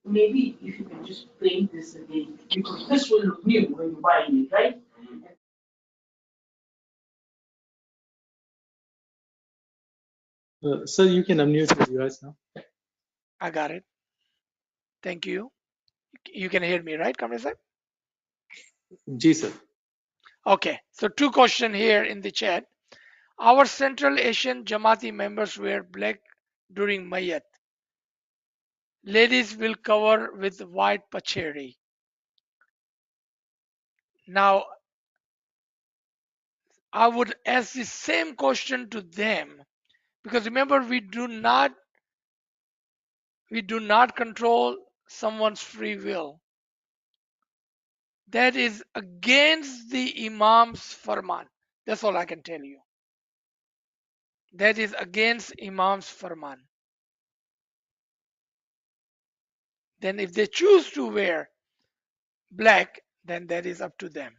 Speaker 3: Maybe if you can just paint this again, because this will look new when you buy it, right?
Speaker 2: Sir, you can unmute your device now.
Speaker 1: I got it. Thank you. You can hear me, right, Kamran sir?
Speaker 2: Ji, sir.
Speaker 1: Okay, so two questions here in the chat. Our Central Asian Jamaati members wear black during Mayat. Ladies will cover with white pacheri. Now, I would ask the same question to them, because remember, we do not control someone's free will. That is against the Imam's farman. That's all I can tell you. That is against Imam's farman. Then if they choose to wear black, then that is up to them.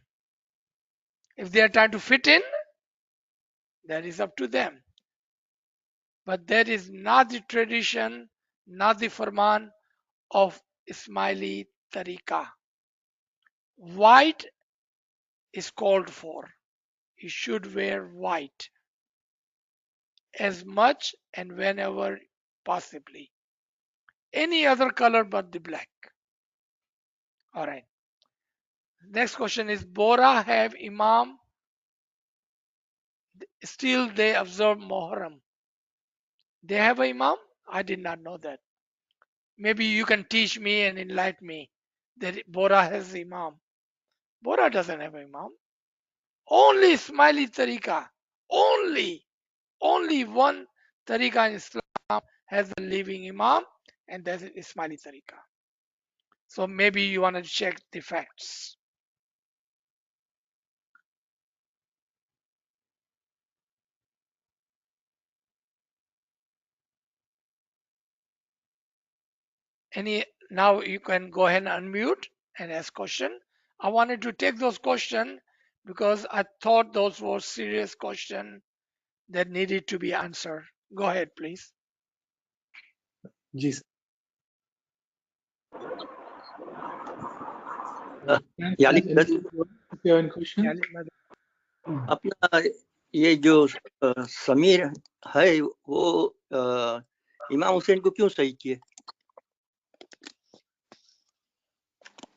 Speaker 1: If they are trying to fit in, that is up to them. But that is not the tradition, not the farman of Ismaili Tariqa. White is called for. You should wear white as much and whenever possibly. Any other color but the black. All right. Next question is, Bora have Imam, still they observe Muharram. They have an Imam? I did not know that. Maybe you can teach me and enlighten me that Bora has Imam. Bora doesn't have Imam. Only Ismaili Tariqa. Only one Tariqa in Islam has a living Imam, and that is Ismaili Tariqa. So maybe you want to check the facts. Now you can go ahead and unmute and ask question. I wanted to take those questions because I thought those were serious questions that needed to be answered. Go ahead, please.
Speaker 2: Ji, sir. Friends,
Speaker 4: यानी
Speaker 2: please unmute your- if you have any question.
Speaker 4: अपना ये जो समीर है वो इमाम हुसैन को क्यों शहीद किए?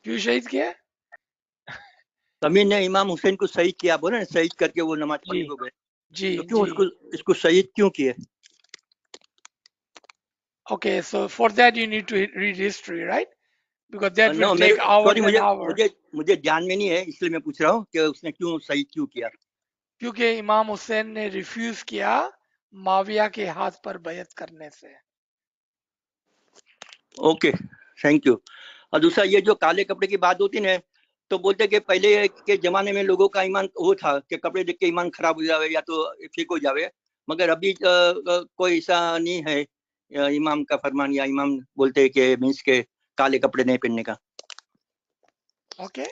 Speaker 1: क्यों शहीद किया?
Speaker 4: समीर ने इमाम हुसैन को शहीद किया, बोले ना शहीद करके वो नमाज पढ़ने को गए,
Speaker 1: जी
Speaker 4: तो क्यों
Speaker 1: जी.
Speaker 4: इसको शहीद क्यों किए?
Speaker 1: Okay, so for that you need to read history, right? because that
Speaker 4: No,
Speaker 1: will take hours
Speaker 4: sorry,
Speaker 1: and hours.
Speaker 4: मुझे ध्यान में नहीं है, इसलिए मैं पूछ रहा हूँ कि उसने क्यों सही क्यों किया.
Speaker 1: क्योंकि इमाम हुसैन ने रिफ्यूज किया माविया के हाथ पर बैत करने से.
Speaker 4: Okay, thank you. और दूसरा, ये जो काले कपड़े की बात होती है, तो बोलते कि पहले के जमाने में लोगों का ईमान वो था कि कपड़े देख के ईमान खराब हो जावे या तो ठीक हो जावे, मगर अभी कोई ऐसा नहीं है. इमाम का फरमान या इमाम बोलते हैं कि मीन्स के काले कपड़े नहीं पहनने का.
Speaker 1: Okay,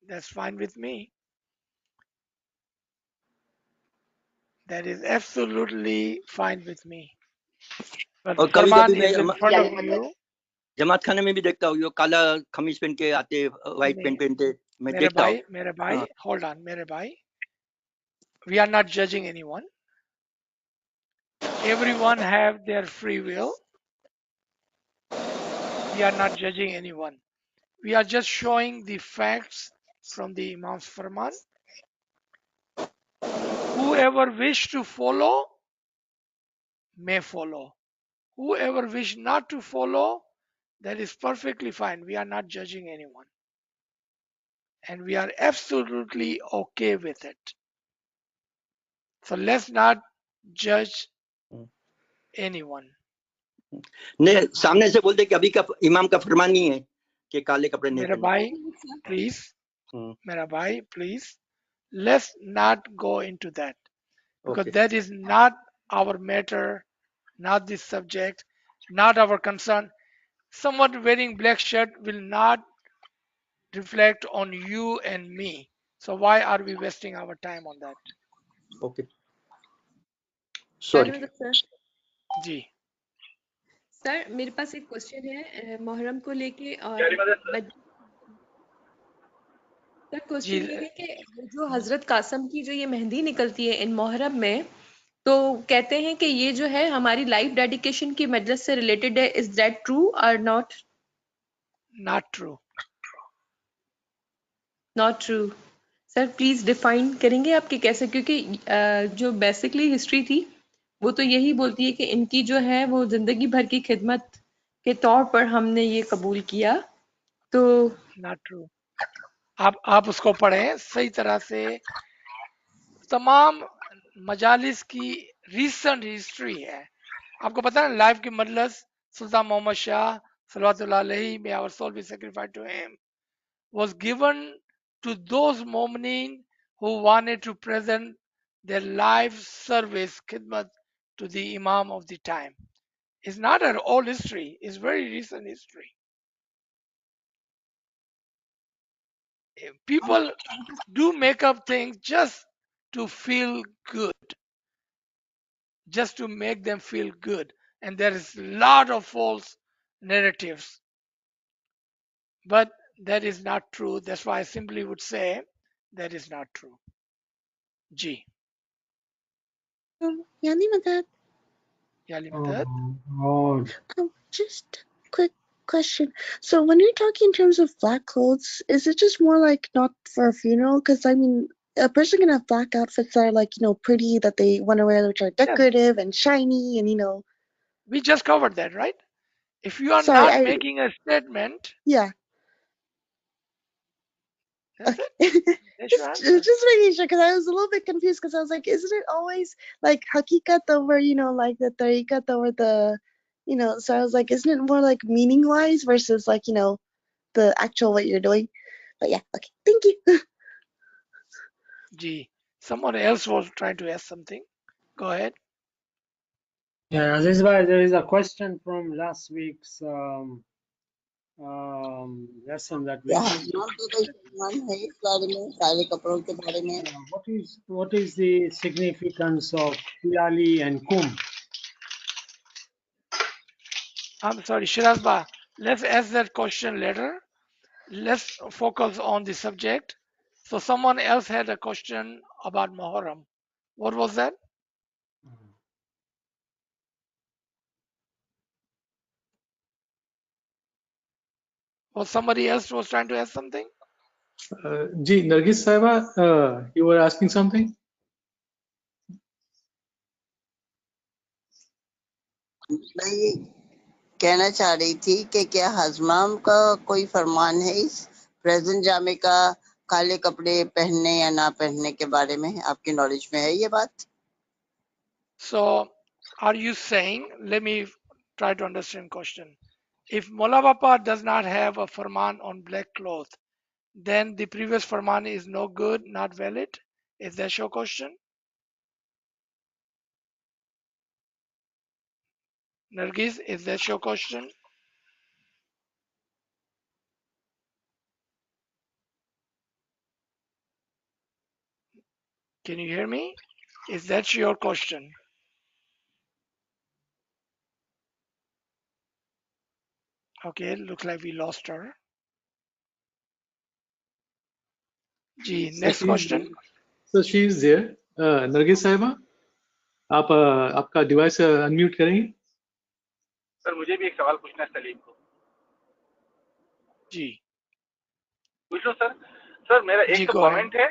Speaker 1: that's fine with me. That is absolutely fine with me. But
Speaker 4: और कभी
Speaker 1: Farman
Speaker 4: कभी
Speaker 1: is in front of you.
Speaker 4: जमात खाने में भी देखता हूँ, काला खमीज पहन के आते, व्हाइट पेंट पहनते, मैं देखता हूँ.
Speaker 1: मेरे भाई, hold on, मेरे भाई. We are not judging anyone. Everyone have their free will. We are not judging anyone. We are just showing the facts from the Imam's Farman. Whoever wish to follow may follow. Whoever wish not to follow, that is perfectly fine. We are not judging anyone. And we are absolutely okay with it. So let's not judge anyone.
Speaker 4: नहीं, सामने से बोलते कि अभी का इमाम का फरमान नहीं है कि काले कपड़े नहीं
Speaker 1: मेरा
Speaker 4: पहनने.
Speaker 1: भाई, please. मेरा भाई, please. Let's not go into that. Because that is not our matter, not this subject, not our concern. Someone wearing black shirt will not reflect on you and me. So why are we wasting our time on that?
Speaker 4: Okay. Sorry.
Speaker 1: जी.
Speaker 5: Sir, मेरे पास एक question है मोहर्रम को लेके. और sir question ये है कि जो हजरत कासम की जो ये मेहंदी निकलती है इन मोहर्रम में, तो कहते हैं कि ये जो है हमारी लाइफ डेडिकेशन की मजलिस से रिलेटेड है. इज दैट ट्रू और not?
Speaker 1: Not true.
Speaker 5: Not true. Sir please define करेंगे आपके कैसे, क्योंकि जो बेसिकली हिस्ट्री थी वो तो यही बोलती है कि इनकी जो है वो जिंदगी भर की खिदमत के तौर पर हमने ये कबूल किया. तो
Speaker 1: Not true. आप उसको पढ़ें सही तरह से. तमाम मजालिस की रीसेंट हिस्ट्री है. आपको पता है लाइफ की मजलिस सुल्तान मोहम्मद शाह सल्लल्लाहु अलैहि, may our soul be sacrificed to him, was given to those mu'minin who wanted to present their life service khidmat to the Imam of the time. It's not an old history, it's very recent history. People do make up things just to feel good, just to make them feel good. And there is a lot of false narratives. But that is not true. That's why I simply would say that is not true. G.
Speaker 6: Yani Madad.
Speaker 1: Yali Madad.
Speaker 6: Just quick question. So when you're talking in terms of black clothes, is it just more like not for a funeral? Because I mean, a person can have black outfits that are like, pretty, that they want to wear, which are decorative and shiny, and
Speaker 1: We just covered that, right? If you are
Speaker 6: Sorry,
Speaker 1: not making a statement,
Speaker 6: yeah.
Speaker 1: that's
Speaker 6: Okay.
Speaker 1: it. That's your answer.
Speaker 6: Just making sure, because I was a little bit confused, because I was like, isn't it always like hakikat over, like the tariqat over the, so I was like, isn't it more like meaning wise versus like, the actual what you're doing? But yeah, okay, thank you.
Speaker 1: G. Someone else was trying to ask something. Go ahead.
Speaker 7: Yeah, this is why there is a question from last week's lesson that we what is the significance of Piali and Kum?
Speaker 1: I'm sorry, Shirazba. Let's ask that question later. Let's focus on the subject. So someone else had a question about Muharram. What was that? Or somebody else was trying to ask something?
Speaker 2: Ji, Nargis Saiba, you were asking something?
Speaker 8: कहना चाह रही थी कि क्या हजमाम का कोई फरमान है इस प्रेजेंट जामे का काले कपड़े पहनने या ना पहनने के बारे में? आपकी नॉलेज में है ये बात?
Speaker 1: So, are you saying, let me try to understand question. If Mola Bapa does not have a farman on black cloth, then the previous farman is no good, not valid? Is that your question? Nargis, is that your question? Can you hear me? Is that your question? Okay, looks like we lost her. Gee, next question.
Speaker 2: So she is there. Nargis साहिबा, आप आपका device unmute करेंगे?
Speaker 9: Sir मुझे भी एक सवाल पूछना है सलीम को।
Speaker 1: जी
Speaker 9: पूछ लो सर। सर मेरा
Speaker 1: जी
Speaker 9: एक तो
Speaker 1: go ahead.
Speaker 9: कमेंट है,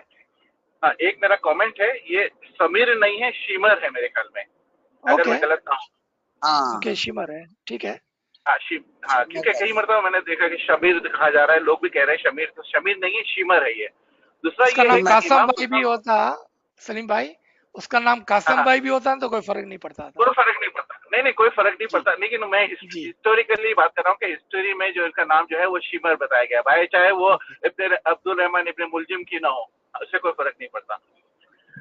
Speaker 9: हाँ एक मेरा कमेंट है, ये समीर नहीं है शिमर है मेरे ख्याल में, अगर मैं
Speaker 1: Okay,
Speaker 9: गलत ना हूँ।
Speaker 8: हाँ,
Speaker 1: okay, शिमर है, ठीक है।
Speaker 9: हाँ हाँ क्योंकि कई मरतबा मैंने देखा कि शमीर दिखा जा रहा है, लोग भी कह रहे हैं शमीर, तो शमीर नहीं है शिमर है ये। दूसरा
Speaker 1: उसका
Speaker 9: ये है
Speaker 1: नाम
Speaker 9: कि
Speaker 1: कासम
Speaker 9: इमाम
Speaker 1: भाई भी होता, सलीम भाई, उसका नाम कासम
Speaker 9: हाँ
Speaker 1: भाई भी होता तो कोई फर्क नहीं पड़ता था।
Speaker 9: कोई फर्क नहीं पड़ता, नहीं कोई फर्क नहीं
Speaker 1: जी
Speaker 9: पड़ता, लेकिन मैं
Speaker 1: जी
Speaker 9: हिस्टोरिकली बात कर रहा हूँ कि हिस्टोरी में जो इनका नाम जो है वो शिमर बताया गया, भाई चाहे वो
Speaker 1: ओके
Speaker 9: इब्न अब्दुल रहमान इब्न मुलजिम की ना हो, उससे कोई फर्क नहीं पड़ता।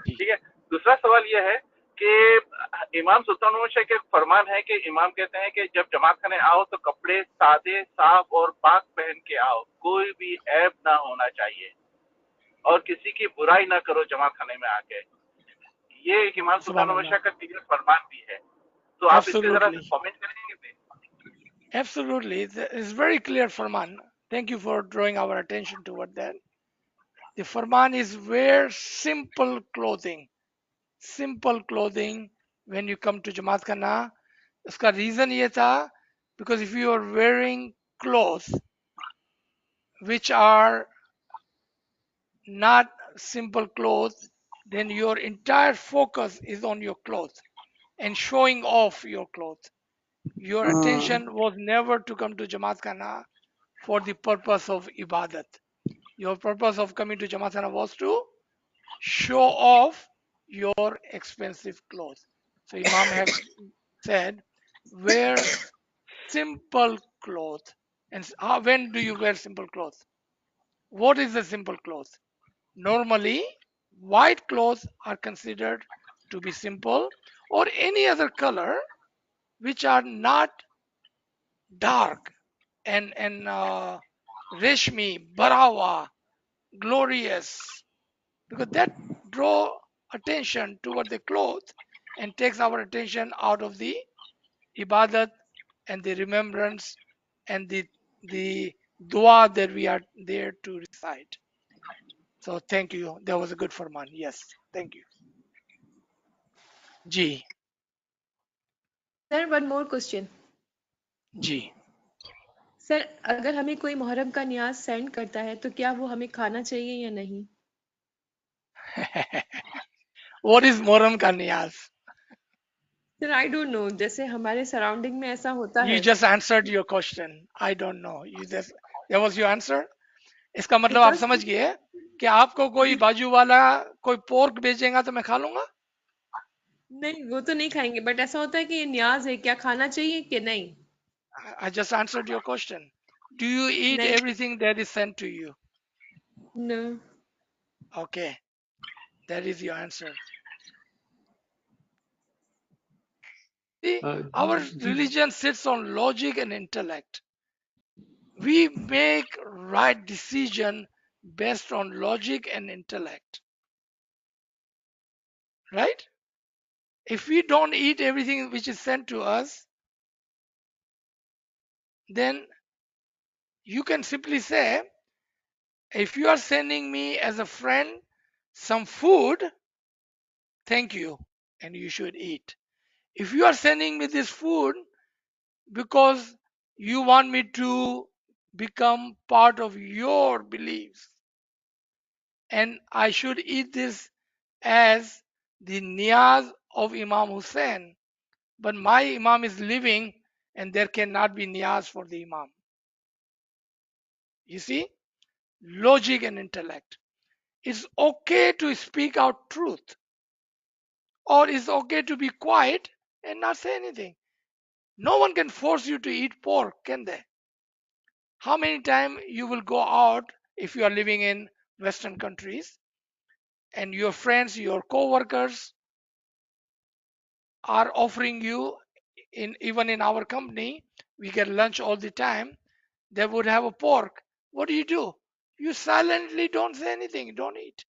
Speaker 1: जी
Speaker 9: ठीक है। दूसरा सवाल यह है कि इमाम सुल्तान शाह के फरमान है कि इमाम कहते हैं कि जब जमात खाने आओ तो कपड़े सादे साफ और पाक पहन के आओ, कोई भी ऐब ना होना चाहिए और किसी की बुराई ना करो जमात खाने में आके। ये एक इमाम
Speaker 1: सुभान
Speaker 9: सुल्तान
Speaker 1: अल्लाह।
Speaker 9: शाह का क्लियर फरमान भी है, तो आप इस पे जरा
Speaker 1: Absolutely,
Speaker 9: कमेंट करेंगे?
Speaker 1: absolutely, it's very clear Farman. Thank you for drawing our attention toward that. The Farman is wear simple clothing, simple clothing when you come to Jamaat Khana. उसका reason ये था because if you are wearing clothes which are not simple clothes, then your entire focus is on your clothes and showing off your clothes. Your attention was never to come to Jamaat Khana for the purpose of ibadat. Your purpose of coming to Jamaat Khana was to show off your expensive clothes. So Imam have said, wear simple clothes. And when do you wear simple clothes? What is the simple clothes? Normally, white clothes are considered to be simple, or any other color which are not dark and reshmi, barawa, glorious, because that draw attention toward the cloth and takes our attention out of the ibadat and the remembrance and the dua that we are there to recite. So thank you. That was a good farman. Yes, thank you. Ji,
Speaker 5: sir one more question.
Speaker 1: ji.
Speaker 5: Sir अगर हमें कोई मुहर्रम का न्याज send करता है तो क्या वो हमें खाना चाहिए या नहीं?
Speaker 1: What is Moram ka niyaz?
Speaker 5: Sir I don't know, जैसे हमारे सराउंडिंग में ऐसा होता
Speaker 1: You
Speaker 5: है
Speaker 1: just answered your question. I don't know. You just that was your answer. इसका मतलब आप
Speaker 5: बिकॉज
Speaker 1: समझ गए कि आपको कोई बाजू वाला कोई पोर्क बेचेगा तो मैं खा लूंगा।
Speaker 5: नहीं वो तो नहीं खाएंगे, बट ऐसा होता है कि ये न्याज है, क्या खाना चाहिए कि नहीं?
Speaker 1: I just answered your question. Do you eat
Speaker 5: नहीं।
Speaker 1: everything that is sent to you?
Speaker 5: No.
Speaker 1: Okay, that is your answer. See, our religion sits on logic and intellect. We make right decision based on logic and intellect. Right? If we don't eat everything which is sent to us, then you can simply say, if you are sending me as a friend some food, thank you, and you should eat. If you are sending me this food because you want me to become part of your beliefs, and I should eat this as the niyaz of Imam Hussein, but my Imam is living and there cannot be niyaz for the imam. You see, logic and intellect. It's okay to speak out truth, or it's okay to be quiet and not say anything. No one can force you to eat pork, can they? How many times you will go out if you are living in Western countries and your friends, your co-workers are offering you, in even in our company, we get lunch all the time, they would have a pork. What do? You silently don't say anything, don't eat.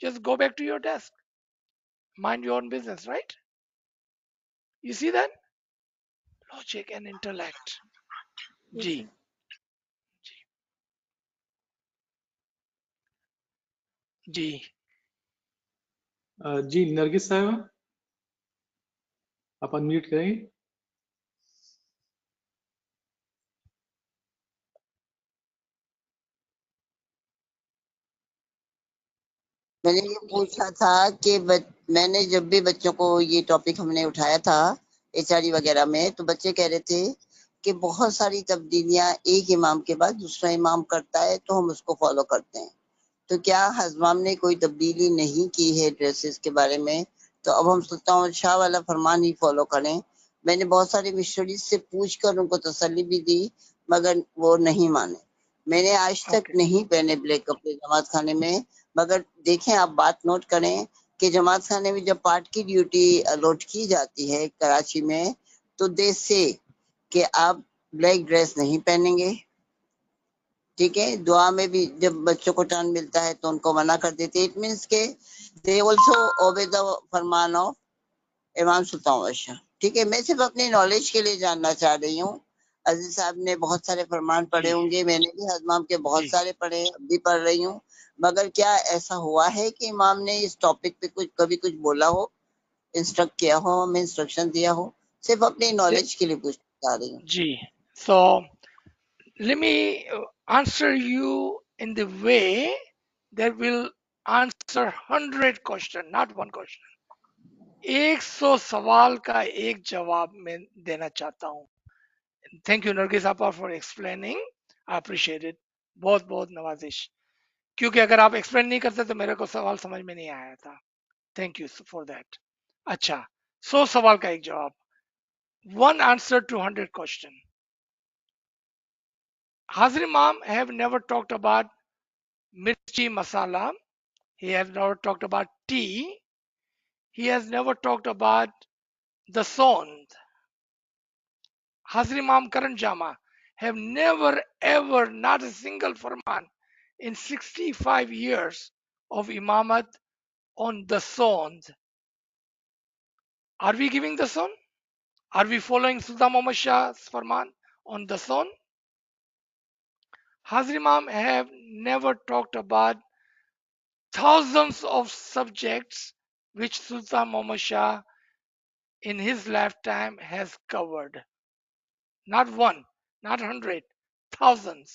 Speaker 1: Just go back to your desk. Mind your own business, right? You see that? Logic and intellect.
Speaker 10: Yes,
Speaker 1: जी
Speaker 10: sir.
Speaker 1: जी
Speaker 2: जी नरगिस साहिबा, आप unmute करेंगे।
Speaker 8: मैंने ये पूछा था कि मैंने जब भी बच्चों को ये टॉपिक हमने उठाया था एचआरडी वगैरह में, तो बच्चे कह रहे थे कि बहुत सारी तब्दीलियां एक इमाम के बाद दूसरा इमाम करता है तो हम उसको फॉलो करते हैं। तो क्या हजमाम ने कोई तब्दीली नहीं की है ड्रेसेस के बारे में, तो अब हम सुल्तान शाह वाला फरमान ही फॉलो करें। मैंने बहुत सारे मिशनरीज से पूछ कर उनको तसल्ली भी दी, मगर वो नहीं माने। मैंने आज तक
Speaker 1: ओके
Speaker 8: नहीं पहने ब्लैक कपड़े जमात खाने में, मगर देखें आप बात नोट करें कि जमात खाने में जब पार्ट की ड्यूटी अलॉट की जाती है कराची में, तो दे से कि आप ब्लैक ड्रेस नहीं पहनेंगे, ठीक है। दुआ में भी जब बच्चों को टर्न मिलता है तो उनको मना कर देते। इट मीन्स के they also obey the Farman of इमाम सुल्तान बादशाह, ठीक है। मैं सिर्फ अपनी नॉलेज के लिए जानना चाह रही हूँ। अजीज साहब ने बहुत सारे फरमान पढ़े
Speaker 1: जी
Speaker 8: होंगे, मैंने भी हजमाम के बहुत
Speaker 1: जी
Speaker 8: सारे पढ़े हैं, अब भी पढ़ रही हूँ, मगर क्या ऐसा हुआ है कि इमाम ने इस टॉपिक पे कुछ कभी कुछ बोला हो, इंस्ट्रक्ट किया हो, हमें इंस्ट्रक्शन दिया हो? सिर्फ अपनी
Speaker 1: ले-
Speaker 8: नॉलेज के लिए पूछना चाह रही हूँ।
Speaker 1: जी so let me answer you in the way that will answer 100 question, not one question. 100 सवाल का एक जवाब मैं देना चाहता हूँ। थैंक यू नरगिस आपा for explaining, I appreciate it. बहुत बहुत नवाजिश, क्योंकि अगर आप एक्सप्लेन नहीं करते तो मेरे को सवाल समझ में नहीं आया था। Thank you for that. अच्छा, 100 सवाल का एक जवाब, one answer to 100 question. Hazri Imam have never talked about mirchi masala. He has never talked about tea. He has never talked about the sond. Hazri Imam Karan Jama have never ever, not a single farman in 65 years of imamat on the sond. Are we giving the sond? Are we following Sultan Muhammad Shah's farman on the sond? Hazri Imam have never talked about thousands of subjects which Sultan Muhammad Shah in his lifetime has covered. Not one, not 100, thousands.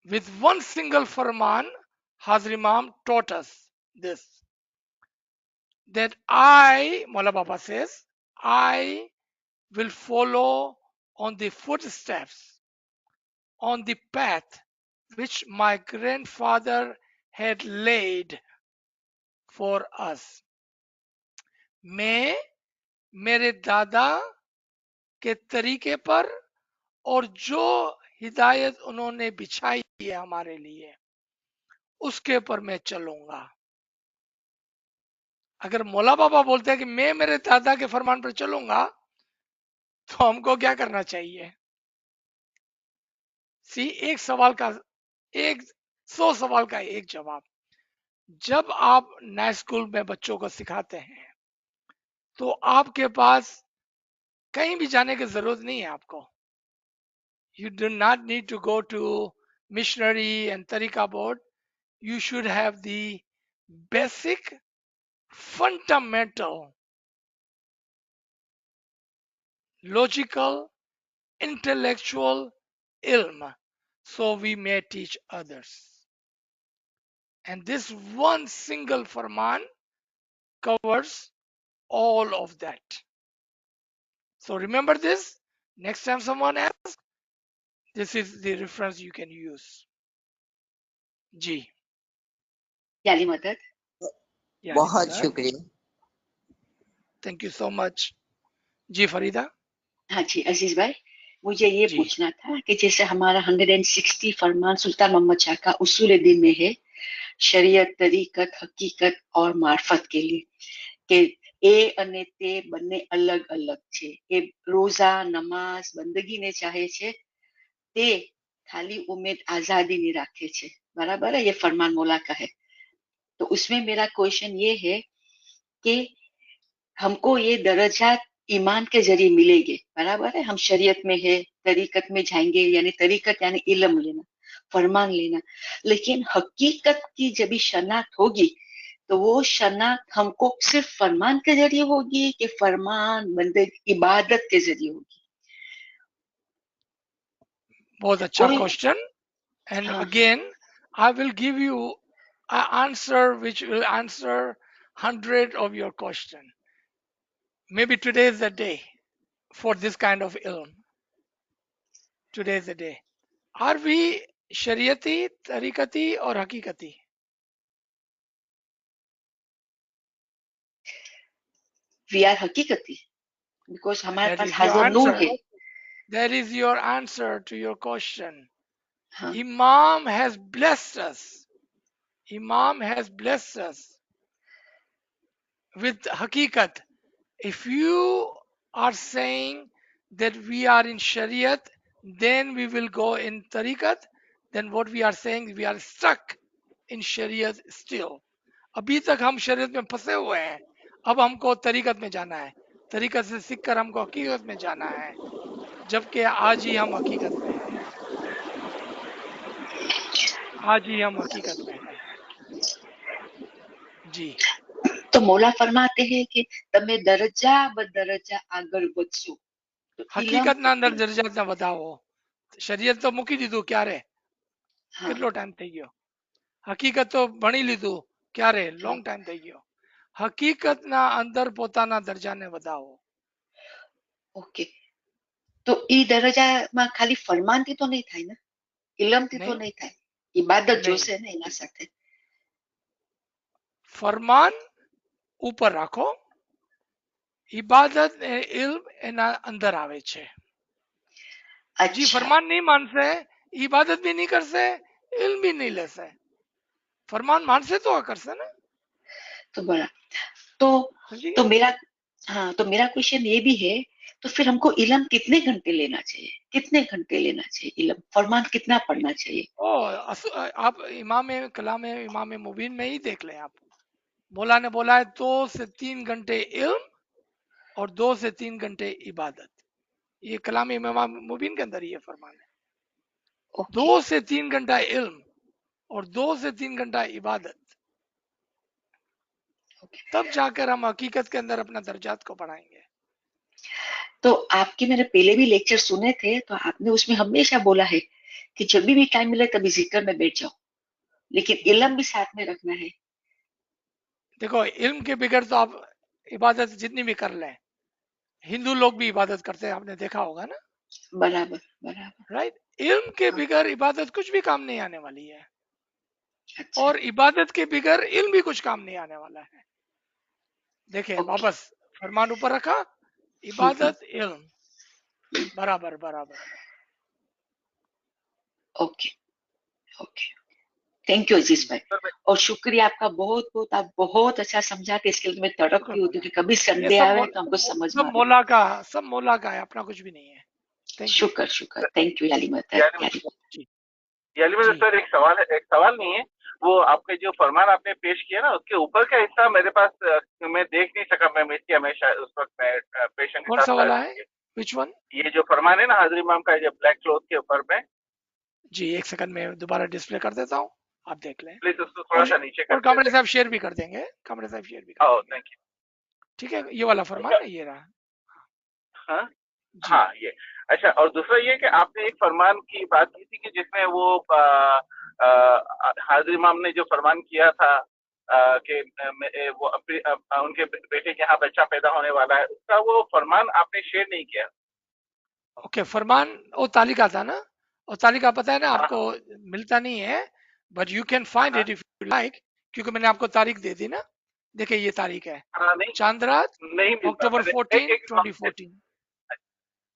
Speaker 1: With one single farman, Hazri Imam taught us this, that I, Maula Baba says, I will follow on the footsteps, on the path which my grandfather had laid for us. मैं मेरे दादा के तरीके पर और जो हिदायत उन्होंने बिछाई है हमारे लिए, उसके पर मैं चलूंगा। अगर मौला बाबा बोलते हैं कि मैं मेरे दादा के फरमान पर चलूंगा, तो हमको क्या करना चाहिए? सी, एक सवाल का एक 100 सवाल का एक जवाब। जब आप नए स्कूल में बच्चों को सिखाते हैं तो आपके पास कहीं भी जाने की जरूरत नहीं है आपको। You do not need to go to missionary and tariqa board. You should have the basic fundamental logical intellectual ilm, so we may teach others. And this one single farman covers all of that. So remember this. Next time someone asks, this is the reference you can use. जी
Speaker 11: याली मदद
Speaker 1: यानी
Speaker 8: बहुत
Speaker 1: मदद.
Speaker 8: शुक्रिया.
Speaker 1: Thank you so much. जी फरीदा.
Speaker 11: हाँ जी अजीज भाई, मुझे ये
Speaker 1: जी.
Speaker 11: पूछना था कि जैसे हमारा 160 फरमान सुल्तान मोहम्मद शाह का उसूल दिन में है, शरीयत, तरीकत, हकीकत और मार्फत के लिए કે એ અને તે બંને અલગ અલગ છે. એ રોઝા, નમાઝ, બંદગીને ચાહે છે, તે ખાલી ઉમ્મીદ आजादी ने राखे છે. बराबर है, ये फरमान मौला का है. तो उसमें मेरा क्वेश्चन ये है कि हमको ये दर्जा ईमान के जरिए मिलेंगे, बराबर है. हम शरीयत में है, तरीकत में जाएंगे, यानी तरीकत यानी इल्म लेना, फरमान लेना. लेकिन हकीकत की जब भी शनाख्त होगी तो वो शनाख्त हमको सिर्फ फरमान के जरिए होगी कि फरमान बंदगी इबादत के जरिए होगी.
Speaker 1: बहुत अच्छा
Speaker 11: कोई
Speaker 1: क्वेश्चन. And
Speaker 11: हाँ
Speaker 1: again, I will give you an answer which will answer 100 of your question. Maybe today is the day for this kind of ilm. Today is the day. Are we शरीयती, तरीकती और हकीकती?
Speaker 11: We are हकीकती, because हमारे
Speaker 1: That
Speaker 11: pass
Speaker 1: is your
Speaker 11: हाजिर नूर
Speaker 1: answer.
Speaker 11: है.
Speaker 1: That is your answer to your question.
Speaker 11: हाँ
Speaker 1: Imam has blessed us. Imam has blessed us with hakikat. If you are saying that we are in Shariat, then we will go in Tariqat, then what we are saying, we are stuck in Shariat still. अभी तक हम शरीयत में फंसे हुए हैं, अब हमको तरीकत में जाना है, तरीकत से सीख कर हमको हकीकत में जाना है, जबकि आज ही हम हकीकत में हैं, आज ही हम हकीकत में हैं. जी.
Speaker 11: तो मौला फरमाते हैं कि તમે દરજ્જા બદરજ્જા આગળ વધશો. તો ઇલમ
Speaker 1: હકીકતના અંદર દરજ્જાતને વધાવો. શરીયત તો મૂકી દીધું ક્યારે,
Speaker 11: हाँ
Speaker 1: કેટલો ટાઈમ થઈ ગયો. હકીકત તો ભણી લીધું ક્યારે, લોંગ ટાઈમ થઈ ગયો. હકીકતના અંદર પોતાના દરજાને વધાવો.
Speaker 11: ओके. तो ई દરજ્જામાં ખાલી ફરમાનથી તો નહીં થાય ને, ઇલમથી તો
Speaker 1: નહીં
Speaker 11: નહીં થાય, ઇબાદત
Speaker 1: નહીં,
Speaker 11: જોશે ને એના સાથે.
Speaker 1: ફરમાન ઉપર રાખો, ઇબાદત એ ઇલ્મ એના અંદર આવે છે. जी
Speaker 11: अच्छा
Speaker 1: फरमान नहीं मानसे, इबादत भी नहीं करसे, इल्म भी नहीं लेसे. फरमान मानसे तो करसे ना.
Speaker 11: तो बड़ा तो
Speaker 1: समझी.
Speaker 11: तो मेरा हाँ तो मेरा क्वेश्चन ये भी है, तो फिर हमको इलम कितने घंटे लेना चाहिए, कितने घंटे लेना चाहिए इलम, फरमान कितना पढ़ना चाहिए.
Speaker 1: ओ आप इमाम कलाम इमाम मुबीन में ही देख लें आप. मौला ने बोला है 2 से 3 घंटे इल्म और 2 से 3 घंटे इबादत. ये कलाम इमाम मुबीन के अंदर ये फरमान है.
Speaker 11: ओके
Speaker 1: 2 से 3 घंटा इल्म और 2 से 3 घंटा इबादत,
Speaker 11: ओके.
Speaker 1: तब जाकर हम हकीकत के अंदर अपना दर्जात को बढ़ाएंगे.
Speaker 11: तो आपके मैंने पहले भी लेक्चर सुने थे, तो आपने उसमें हमेशा बोला है कि जब भी टाइम मिले तभी जिक्र में बैठ जाओ, लेकिन इलम भी साथ में रखना है.
Speaker 1: देखो इल्म के बगैर तो आप इबादत जितनी भी कर लें, हिंदू लोग भी इबादत करते हैं, आपने देखा होगा ना.
Speaker 11: बराबर बराबर.
Speaker 1: राइट. इल्म के
Speaker 11: हाँ,
Speaker 1: बगैर इबादत कुछ भी काम नहीं आने वाली है,
Speaker 11: अच्छा
Speaker 1: और इबादत के बगैर इल्म भी कुछ काम नहीं आने वाला है. देखिए
Speaker 11: ओके.
Speaker 1: वापस फरमान ऊपर रखा, इबादत इल्म बराबर बराबर.
Speaker 11: Okay okay. थैंक यू अजीज भाई,
Speaker 9: सर मैं
Speaker 11: और शुक्रिया आपका बहुत बहुत. आप बहुत अच्छा समझाते, इसके लिए मैं तड़पती होती कि कभी
Speaker 1: ये
Speaker 11: संडे
Speaker 1: सब
Speaker 11: आवे तो हमको समझ में
Speaker 1: सब
Speaker 11: आवे.
Speaker 1: मौला का, सब मौला का है, अपना कुछ भी नहीं है. Thank you.
Speaker 11: शुक्र शुक्र. थैंक यू याली मदद.
Speaker 9: यानी
Speaker 1: जी
Speaker 9: यानी
Speaker 1: जी.
Speaker 9: सर एक सवाल है, एक सवाल नहीं है, वो आपके जो फरमान आपने पेश किया ना, उसके ऊपर का हिस्सा मेरे पास मैं देख नहीं सका, मैं मिस किया, मैं शायद उस वक्त मैं पेशेंट के
Speaker 1: कौन
Speaker 9: साथ
Speaker 1: सा
Speaker 9: था.
Speaker 1: वाला है, विच वन?
Speaker 9: ये जो फरमान है ना हाजिर इमाम का, जो ब्लैक क्लॉथ के ऊपर में,
Speaker 1: जी एक सेकंड में दोबारा डिस्प्ले कर देता हूँ, आप देख लें.
Speaker 9: प्लीज उसको थोड़ा
Speaker 1: और
Speaker 9: सा नीचे कर
Speaker 1: कामरे साहब शेयर भी कर देंगे, कामरे साहब शेयर भी कर
Speaker 9: ओह
Speaker 1: देंगे.
Speaker 9: Thank you.
Speaker 1: ठीक है, ये वाला फरमान है, ये रहा.
Speaker 9: हाँ
Speaker 1: जी.
Speaker 9: हाँ ये अच्छा. और दूसरा ये कि आपने एक फरमान की बात की थी कि जिसमें वो हाजिर इमाम ने जो फरमान किया था कि उनके बेटे के यहाँ बच्चा पैदा होने वाला है, उसका वो फरमान आपने शेयर नहीं किया।
Speaker 1: ओके, फरमान वो तालिका था ना, और तालिका पता है ना आपको मिलता नहीं है, but you can find it if you like, क्योंकि मैंने आपको तारीख दे दी ना। देखिए ये तारीख है,
Speaker 9: नहीं
Speaker 1: चांद रात
Speaker 9: नहीं मिलता।
Speaker 1: अक्टूबर 14
Speaker 9: एक
Speaker 1: 2014।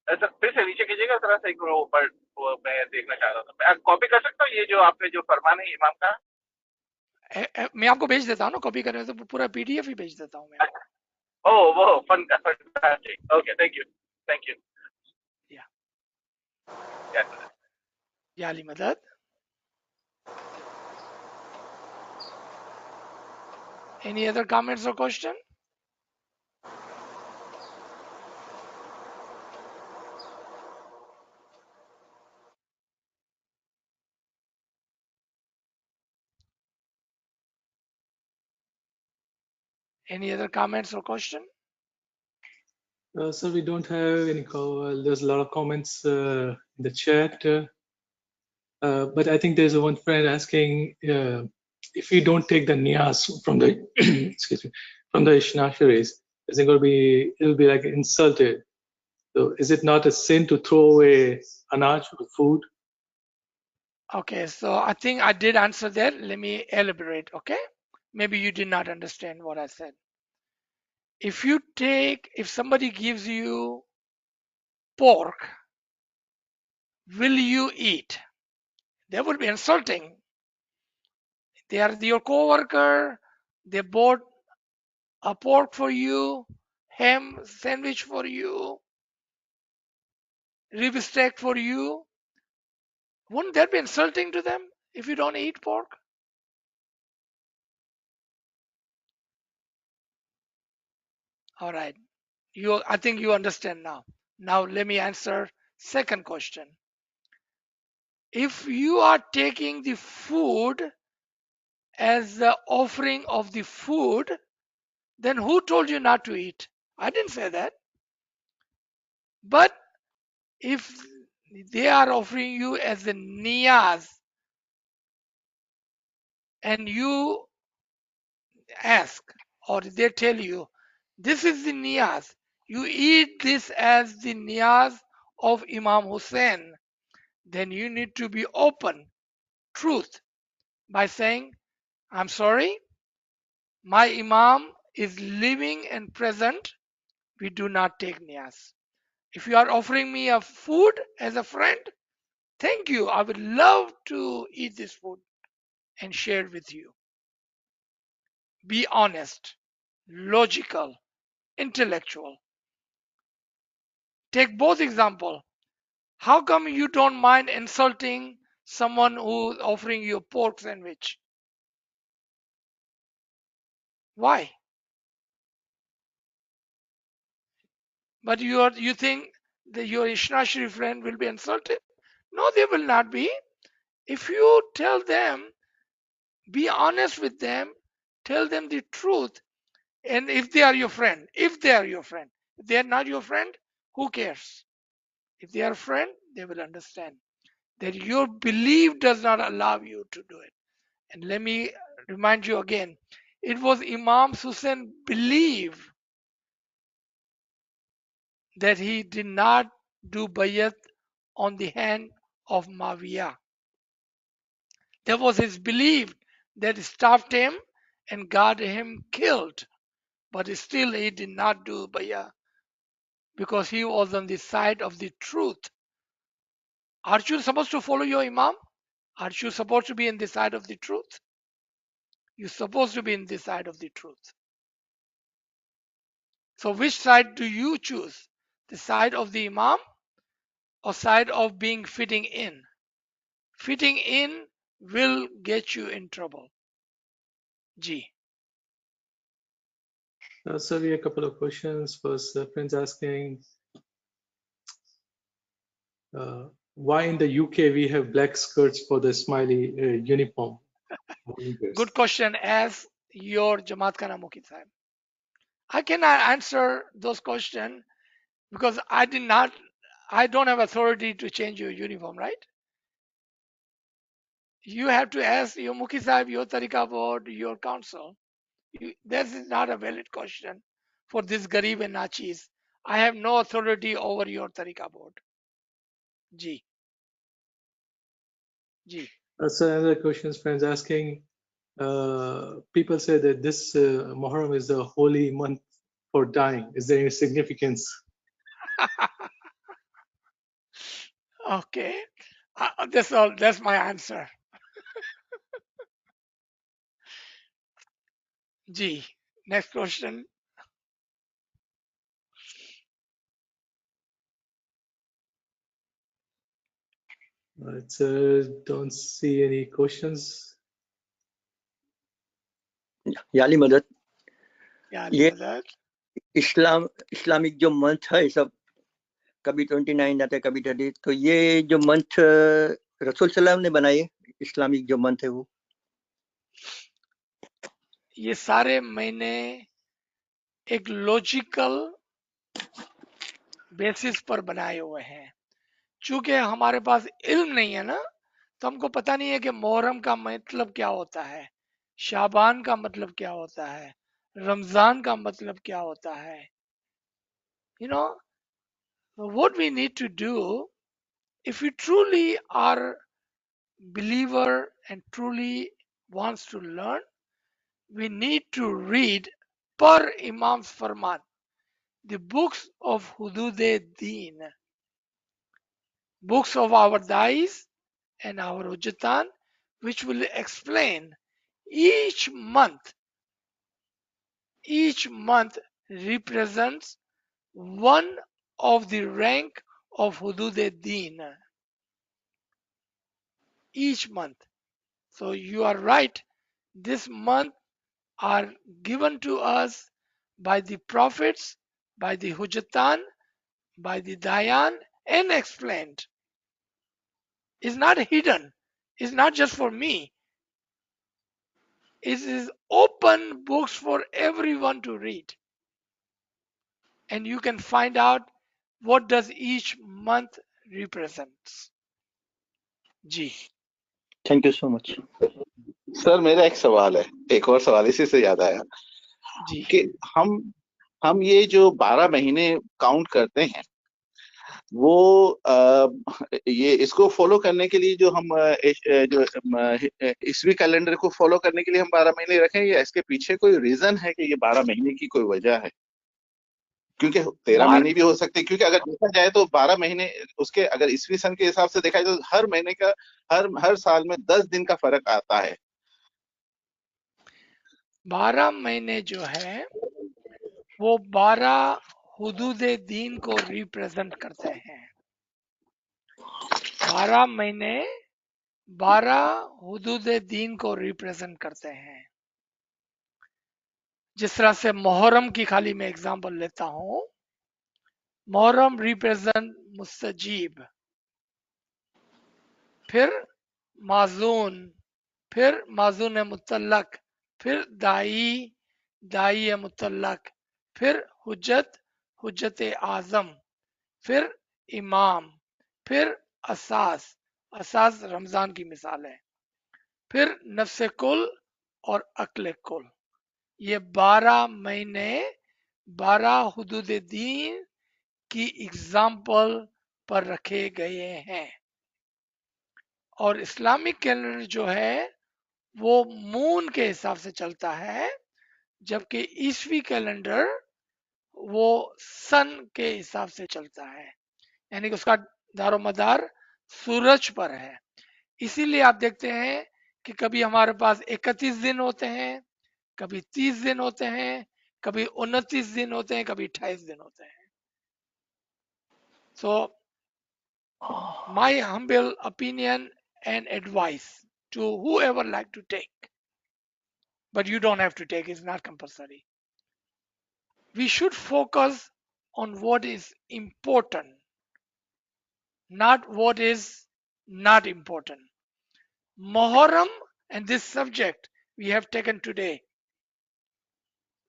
Speaker 9: सर फिर से नीचे कीजिएगा थोड़ा सा, एक ऊपर वो मैं देखना चाह रहा था। मैं कॉपी कर सकता हूँ ये जो आपने जो फरमान है इमाम का?
Speaker 1: मैं आपको भेज देता हूँ ना, कॉपी करने से पूरा पीडीएफ ही भेज देता हूँ मैं।
Speaker 9: ओह वो fantastic, okay thank you thank you.
Speaker 1: या अली मदद। Any other comments or question? Any other comments or question?
Speaker 2: So we don't have any call. There's a lot of comments in the chat, but I think there's one friend asking if we don't take the niyas from the excuse me, from the Ishnasharis, is it going to be? It'll be like insulted. So is it not a sin to throw away anaj or food?
Speaker 1: Okay, so I think I did answer that. Let me elaborate. Okay, maybe you did not understand what I said. If somebody gives you pork, will you eat? That would be insulting. They are your co-worker. They bought a pork for you, ham sandwich for you, rib steak for you. Wouldn't that be insulting to them if you don't eat pork? All right. I think you understand now. Now let me answer second question. If you are taking the food as the offering of the food, then who told you not to eat? I didn't say that. But if they are offering you as a niyaz and you ask, or they tell you, this is the niyaz, you eat this as the niyaz of Imam Hussein, then you need to be open, truth, by saying, I'm sorry, my Imam is living and present. We do not take niyaz. If you are offering me a food as a friend, thank you. I would love to eat this food and share it with you. Be honest, logical, intellectual. Take both example. How come you don't mind insulting someone who's offering you a pork sandwich? Why? But you think that your Ishnashri friend will be insulted? No, they will not be. If you tell them, be honest with them, tell them the truth, and if they are your friend, if they are not your friend, who cares? If they are a friend, they will understand that your belief does not allow you to do it. And let me remind you again, it was Imam Hussein believe that he did not do bayat on the hand of Mawiyah. That was his belief that stopped him and got him killed. But still he did not do bayat because he was on the side of the truth. Aren't you supposed to follow your Imam? Aren't you supposed to be in the side of the truth? You're supposed to be in the side of the truth. So which side do you choose? The side of the Imam or side of being fitting in? Fitting in will get you in trouble. G.
Speaker 2: So we have a couple of questions. First, friends asking, why in the UK we have black skirts for the smiley uniform?
Speaker 1: Good question. As your Jamaat Khana Mukhi Sahib. I cannot answer those questions because I don't have authority to change your uniform, right? You have to ask your Mukhi Sahib, your Tariqa board, your council. This is not a valid question for this Garib and Nachis. I have no authority over your Tariqa board. Ji, ji.
Speaker 2: So another question, friends asking, people say that this Muharram is the holy month for dying. Is there any significance?
Speaker 1: Okay, that's all. That's my answer. Ji. Next question.
Speaker 2: Don't see any questions.
Speaker 4: याली मदद
Speaker 1: Ya
Speaker 4: ये
Speaker 1: Madad.
Speaker 4: Islamic जो month है सब कभी 29 आता है कभी 30, तो ये जो मंथ रसूल सल्लल्लाहु ने बनाए इस्लामिक जो मंथ है वो
Speaker 1: ये सारे महीने एक लॉजिकल बेसिस पर बनाए हुए हैं। चूंकि हमारे पास इल्म नहीं है ना, तो हमको पता नहीं है कि मुहर्रम का मतलब क्या होता है, शाबान का मतलब क्या होता है, रमजान का मतलब क्या होता है। You know, what we need to do, if we truly are believer and truly wants to learn, we need to read per Imam's Farman, the books of Hudud-e-Deen, books of our Dais and our Hujjatan, which will explain each month represents one of the rank of Hudud-e-Deen, each month. So you are right, this month are given to us by the prophets, by the Hujjatan, by the Dayan, and explained. It's not hidden. It's not just for me. It is open books for everyone to read. And you can find out what does each month represents. Ji.
Speaker 4: Thank you so much
Speaker 9: sir मेरा एक सवाल है, एक और सवाल इसी से याद आया
Speaker 1: जी
Speaker 9: कि हम ये जो 12 महीने काउंट करते हैं वो ये इसको फॉलो करने के लिए जो हम जो ईस्वी कैलेंडर को फॉलो करने के लिए हम 12 महीने रखें, या इसके पीछे कोई रीजन है कि ये 12 महीने की कोई वजह है? क्योंकि 13 महीने भी हो सकते हैं, क्योंकि अगर देखा जाए तो 12 महीने उसके अगर ईस्वी सन के हिसाब से देखा जाए तो हर महीने का हर साल में 10 दिन का फर्क आता है।
Speaker 1: 12 महीने जो है वो 12 हुदूदे दीन को रिप्रेजेंट करते हैं। 12 महीने 12 हुदूदे दीन को रिप्रेजेंट करते हैं। जिस तरह से मुहर्रम की खाली मैं एग्जांपल लेता हूं, मुहर्रम रिप्रेजेंट मुस्तजीब, फिर माजून, फिर माजून मुतल्लक, फिर दाई मुतल्लक, फिर हुज्जत आजम, फिर इमाम, फिर असास रमजान की मिसाल है, फिर नफ्स कुल और अक्ल कुल। ये 12 महीने 12 हुदूद दीन की एग्जाम्पल पर रखे गए हैं। और इस्लामिक कैलेंडर जो है वो मून के हिसाब से चलता है, जबकि ईस्वी कैलेंडर वो सन के हिसाब से चलता है, यानी कि उसका दारोमदार सूरज पर है। इसीलिए आप देखते हैं कि कभी हमारे पास 31 दिन होते हैं, कभी 30 दिन होते हैं, कभी 29 दिन होते हैं, कभी 28 दिन होते हैं। So my humble opinion and advice to whoever like to take, but you don't have to take, it's not compulsory. We should focus on what is important, not what is not important. Muharram and this subject we have taken today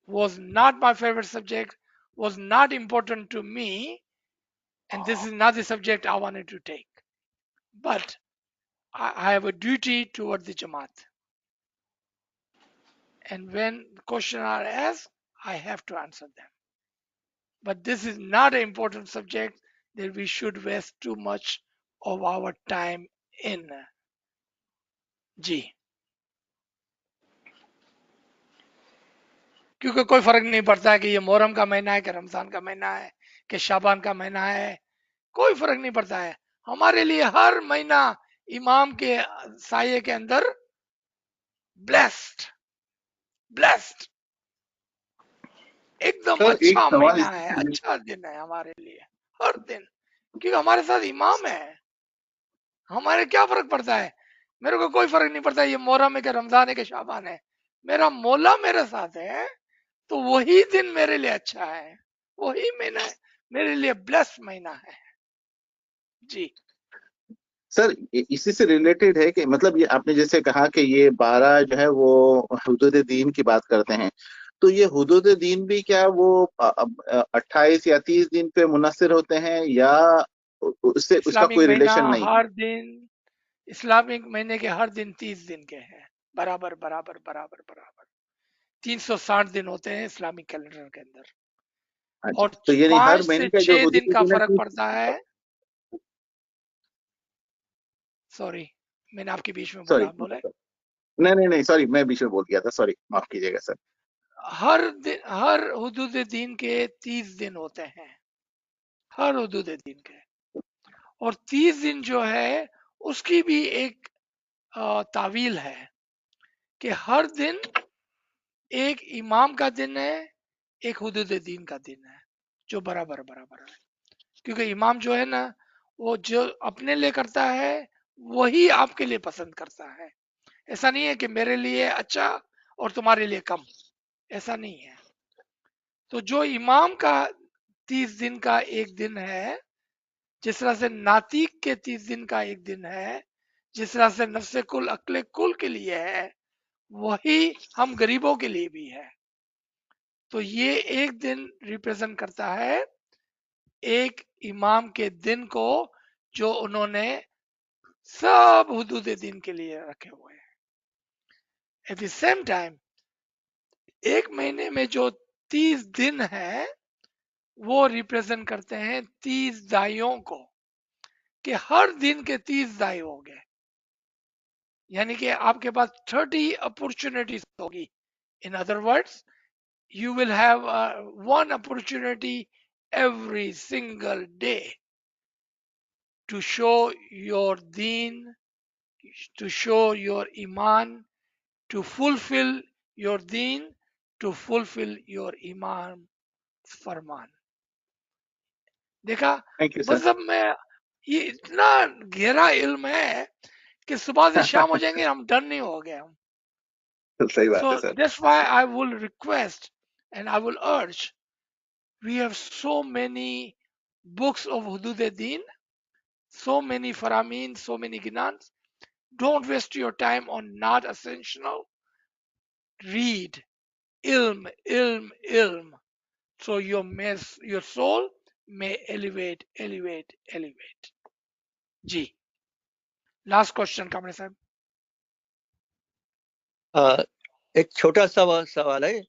Speaker 1: was not my favorite subject, was not important to me, and this is not the subject I wanted to take. But I have a duty toward the Jamaat. And when questions are asked, I have to answer them. But this is not an important subject that we should waste too much of our time in. जी, क्योंकि कोई फर्क नहीं पड़ता है कि ये मुहर्रम का महीना है कि रमजान का महीना है कि शाबान का महीना है, कोई फर्क नहीं पड़ता है. हमारे लिए हर महीना इमाम के साये के अंदर ब्लेस्ड ब्लेस्ड एकदम
Speaker 12: सर एक
Speaker 1: अच्छा
Speaker 12: सवाल
Speaker 1: महीना है, अच्छा दिन है हमारे लिए हर दिन, क्योंकि हमारे साथ इमाम है. हमारे क्या फर्क पड़ता है? मेरे को कोई फर्क नहीं पड़ता ये मुहर्रम है कि रमजान है कि शाबान है. मेरा मौला मेरे साथ है तो वही दिन मेरे लिए अच्छा है, वही महीना है मेरे लिए ब्लेस्ड महीना है. जी
Speaker 12: सर इसी से रिलेटेड है कि मतलब ये आपने जैसे कहा कि ये 12 जो है वो हुदूद दीन की बात करते हैं, तो ये हुदूद दीन भी क्या वो 28 या 30 दिन पे मुनस्सिर होते हैं या उससे उसका
Speaker 1: इस्लामिक
Speaker 12: कोई
Speaker 1: महीना
Speaker 12: रिलेशन नहीं है?
Speaker 1: हर दिन, इस्लामिक महीने के हर दिन 30 दिन के हैं, बराबर बराबर बराबर बराबर 360 दिन होते हैं इस्लामिक कैलेंडर के अंदर.
Speaker 12: अच्छा,
Speaker 1: और
Speaker 12: तो यानी हर
Speaker 1: 5
Speaker 12: महीने
Speaker 1: से
Speaker 12: का जो
Speaker 1: 6
Speaker 12: हुदूद
Speaker 1: दिन का
Speaker 12: दीन है
Speaker 1: फर्क पड़ता है. सॉरी मैंने आपके बीच में
Speaker 12: सॉरी
Speaker 1: बोला, बोले.
Speaker 12: नहीं सॉरी, मैं बीच में बोल गया था, सॉरी माफ कीजिएगा सर.
Speaker 1: हर दिन, हर हुदूद दीन के 30 दिन होते हैं, हर हुदूद दीन के. और 30 दिन जो है उसकी भी एक तावील है कि हर दिन एक इमाम का दिन है, एक हुदूद दीन का दिन है, जो बराबर बराबर है. क्योंकि इमाम जो है ना वो जो अपने लिए करता है वही आपके लिए पसंद करता है. ऐसा नहीं है कि मेरे लिए अच्छा और तुम्हारे लिए कम, ऐसा नहीं है. तो जो इमाम का 30 दिन का एक दिन है, जिस तरह से नातिक के 30 दिन का एक दिन है, जिस तरह से नफ्से कुल अक्ले कुल के लिए है, वही हम गरीबों के लिए भी है. तो ये एक दिन रिप्रेजेंट करता है एक इमाम के दिन को जो उन्होंने सब हुदूद दिन के लिए रखे हुए हैं. एट द सेम टाइम एक महीने में जो 30 दिन है वो रिप्रेजेंट करते हैं 30 दाइयों को, कि हर दिन के 30 दाई हो गए, यानी कि आपके पास 30 अपॉर्चुनिटीज होगी. In other words you will have one opportunity every single day to show your deen, to show your iman, to fulfill your deen, to fulfill your iman फरमान. देखा
Speaker 12: थैंक यू सर.
Speaker 1: मजहब में ये इतना गहरा इल्म है कि सुबह से शाम हो जाएंगे हम डर नहीं हो गए हम.
Speaker 12: सही बात है
Speaker 1: So
Speaker 12: sir.
Speaker 1: that's why I will request and I will urge, we have so many books of Hudud Deen, so many Faramin, so many Ginans. Don't waste your time on not essential. Read. Ilm, ilm, ilm. So your soul may elevate, elevate, elevate. Ji. Last question, Kamran Sahib.
Speaker 4: एक छोटा सा सवाल है.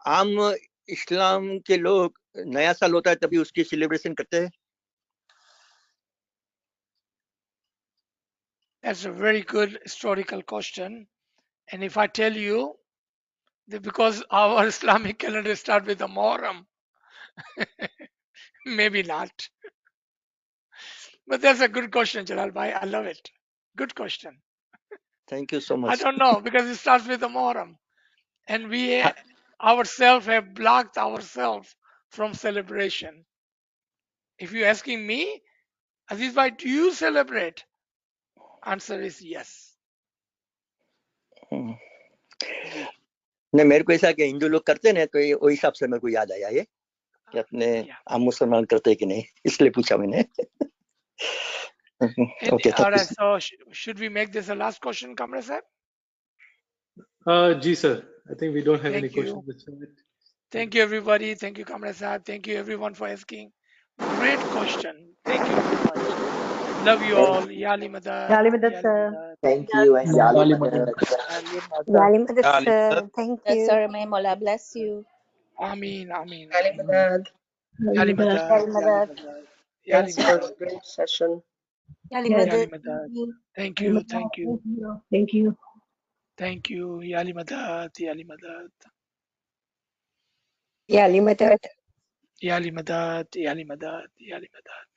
Speaker 4: आम इस्लाम के लोग नया साल होता है तभी उसकी सेलिब्रेशन करते हैं?
Speaker 1: That's a very good historical question. And if I tell you that because our Islamic calendar starts with the Muharram, maybe not. But that's a good question, Jalal Bhai. I love it. Good question.
Speaker 4: Thank you so
Speaker 1: I
Speaker 4: much.
Speaker 1: don't know because it starts with the Muharram. And we ourselves have blocked ourselves from celebration. If you're asking me, Aziz Bhai, do you celebrate? Answer is yes. जी.
Speaker 4: नहीं, मेरे को ऐसा कि हिंदू लोग करते हैं तो ये वही हिसाब से मेरे को याद आया ये कि अपने आम मुसलमान करते कि नहीं, इसलिए पूछा मैंने. Okay,
Speaker 1: all right, so should we make this a last question, Kamran Sahib?
Speaker 2: Ji sir, I think we don't have any
Speaker 1: Thank you.
Speaker 2: questions.
Speaker 1: Thank you, everybody. Thank you, Kamran Sahib. Thank you, everyone, for asking. Great question. Thank you very much. Love you all. Yali Madad.
Speaker 13: Yali Madad,
Speaker 1: Yali
Speaker 13: sir.
Speaker 1: Madad.
Speaker 3: Thank you and Yali
Speaker 2: Yali
Speaker 3: Madad.
Speaker 1: Yali Madad.
Speaker 13: Yali Madad,
Speaker 4: Ya
Speaker 13: sir.
Speaker 4: Madad.
Speaker 13: Thank
Speaker 10: Yes,
Speaker 13: you.
Speaker 10: sir. May Mola bless you.
Speaker 1: Ameen. Ameen.
Speaker 14: Yali
Speaker 1: Ameen.
Speaker 14: Madad.
Speaker 1: Yali
Speaker 10: Yali
Speaker 1: Madad. Yali
Speaker 10: Madad.
Speaker 1: Madad. Yali
Speaker 14: Thanks for
Speaker 1: Madad.
Speaker 14: a great session.
Speaker 10: Yali
Speaker 13: Yes.
Speaker 1: Yali
Speaker 10: Madad.
Speaker 1: Madad. Thank
Speaker 14: Yali
Speaker 1: you.
Speaker 14: Madad.
Speaker 1: Thank you.
Speaker 14: Thank you.
Speaker 1: Thank you. Yali Madad. Yali Madad.
Speaker 13: Yali Madad.
Speaker 1: Yali Madad. Yali Madad. Yali Madad.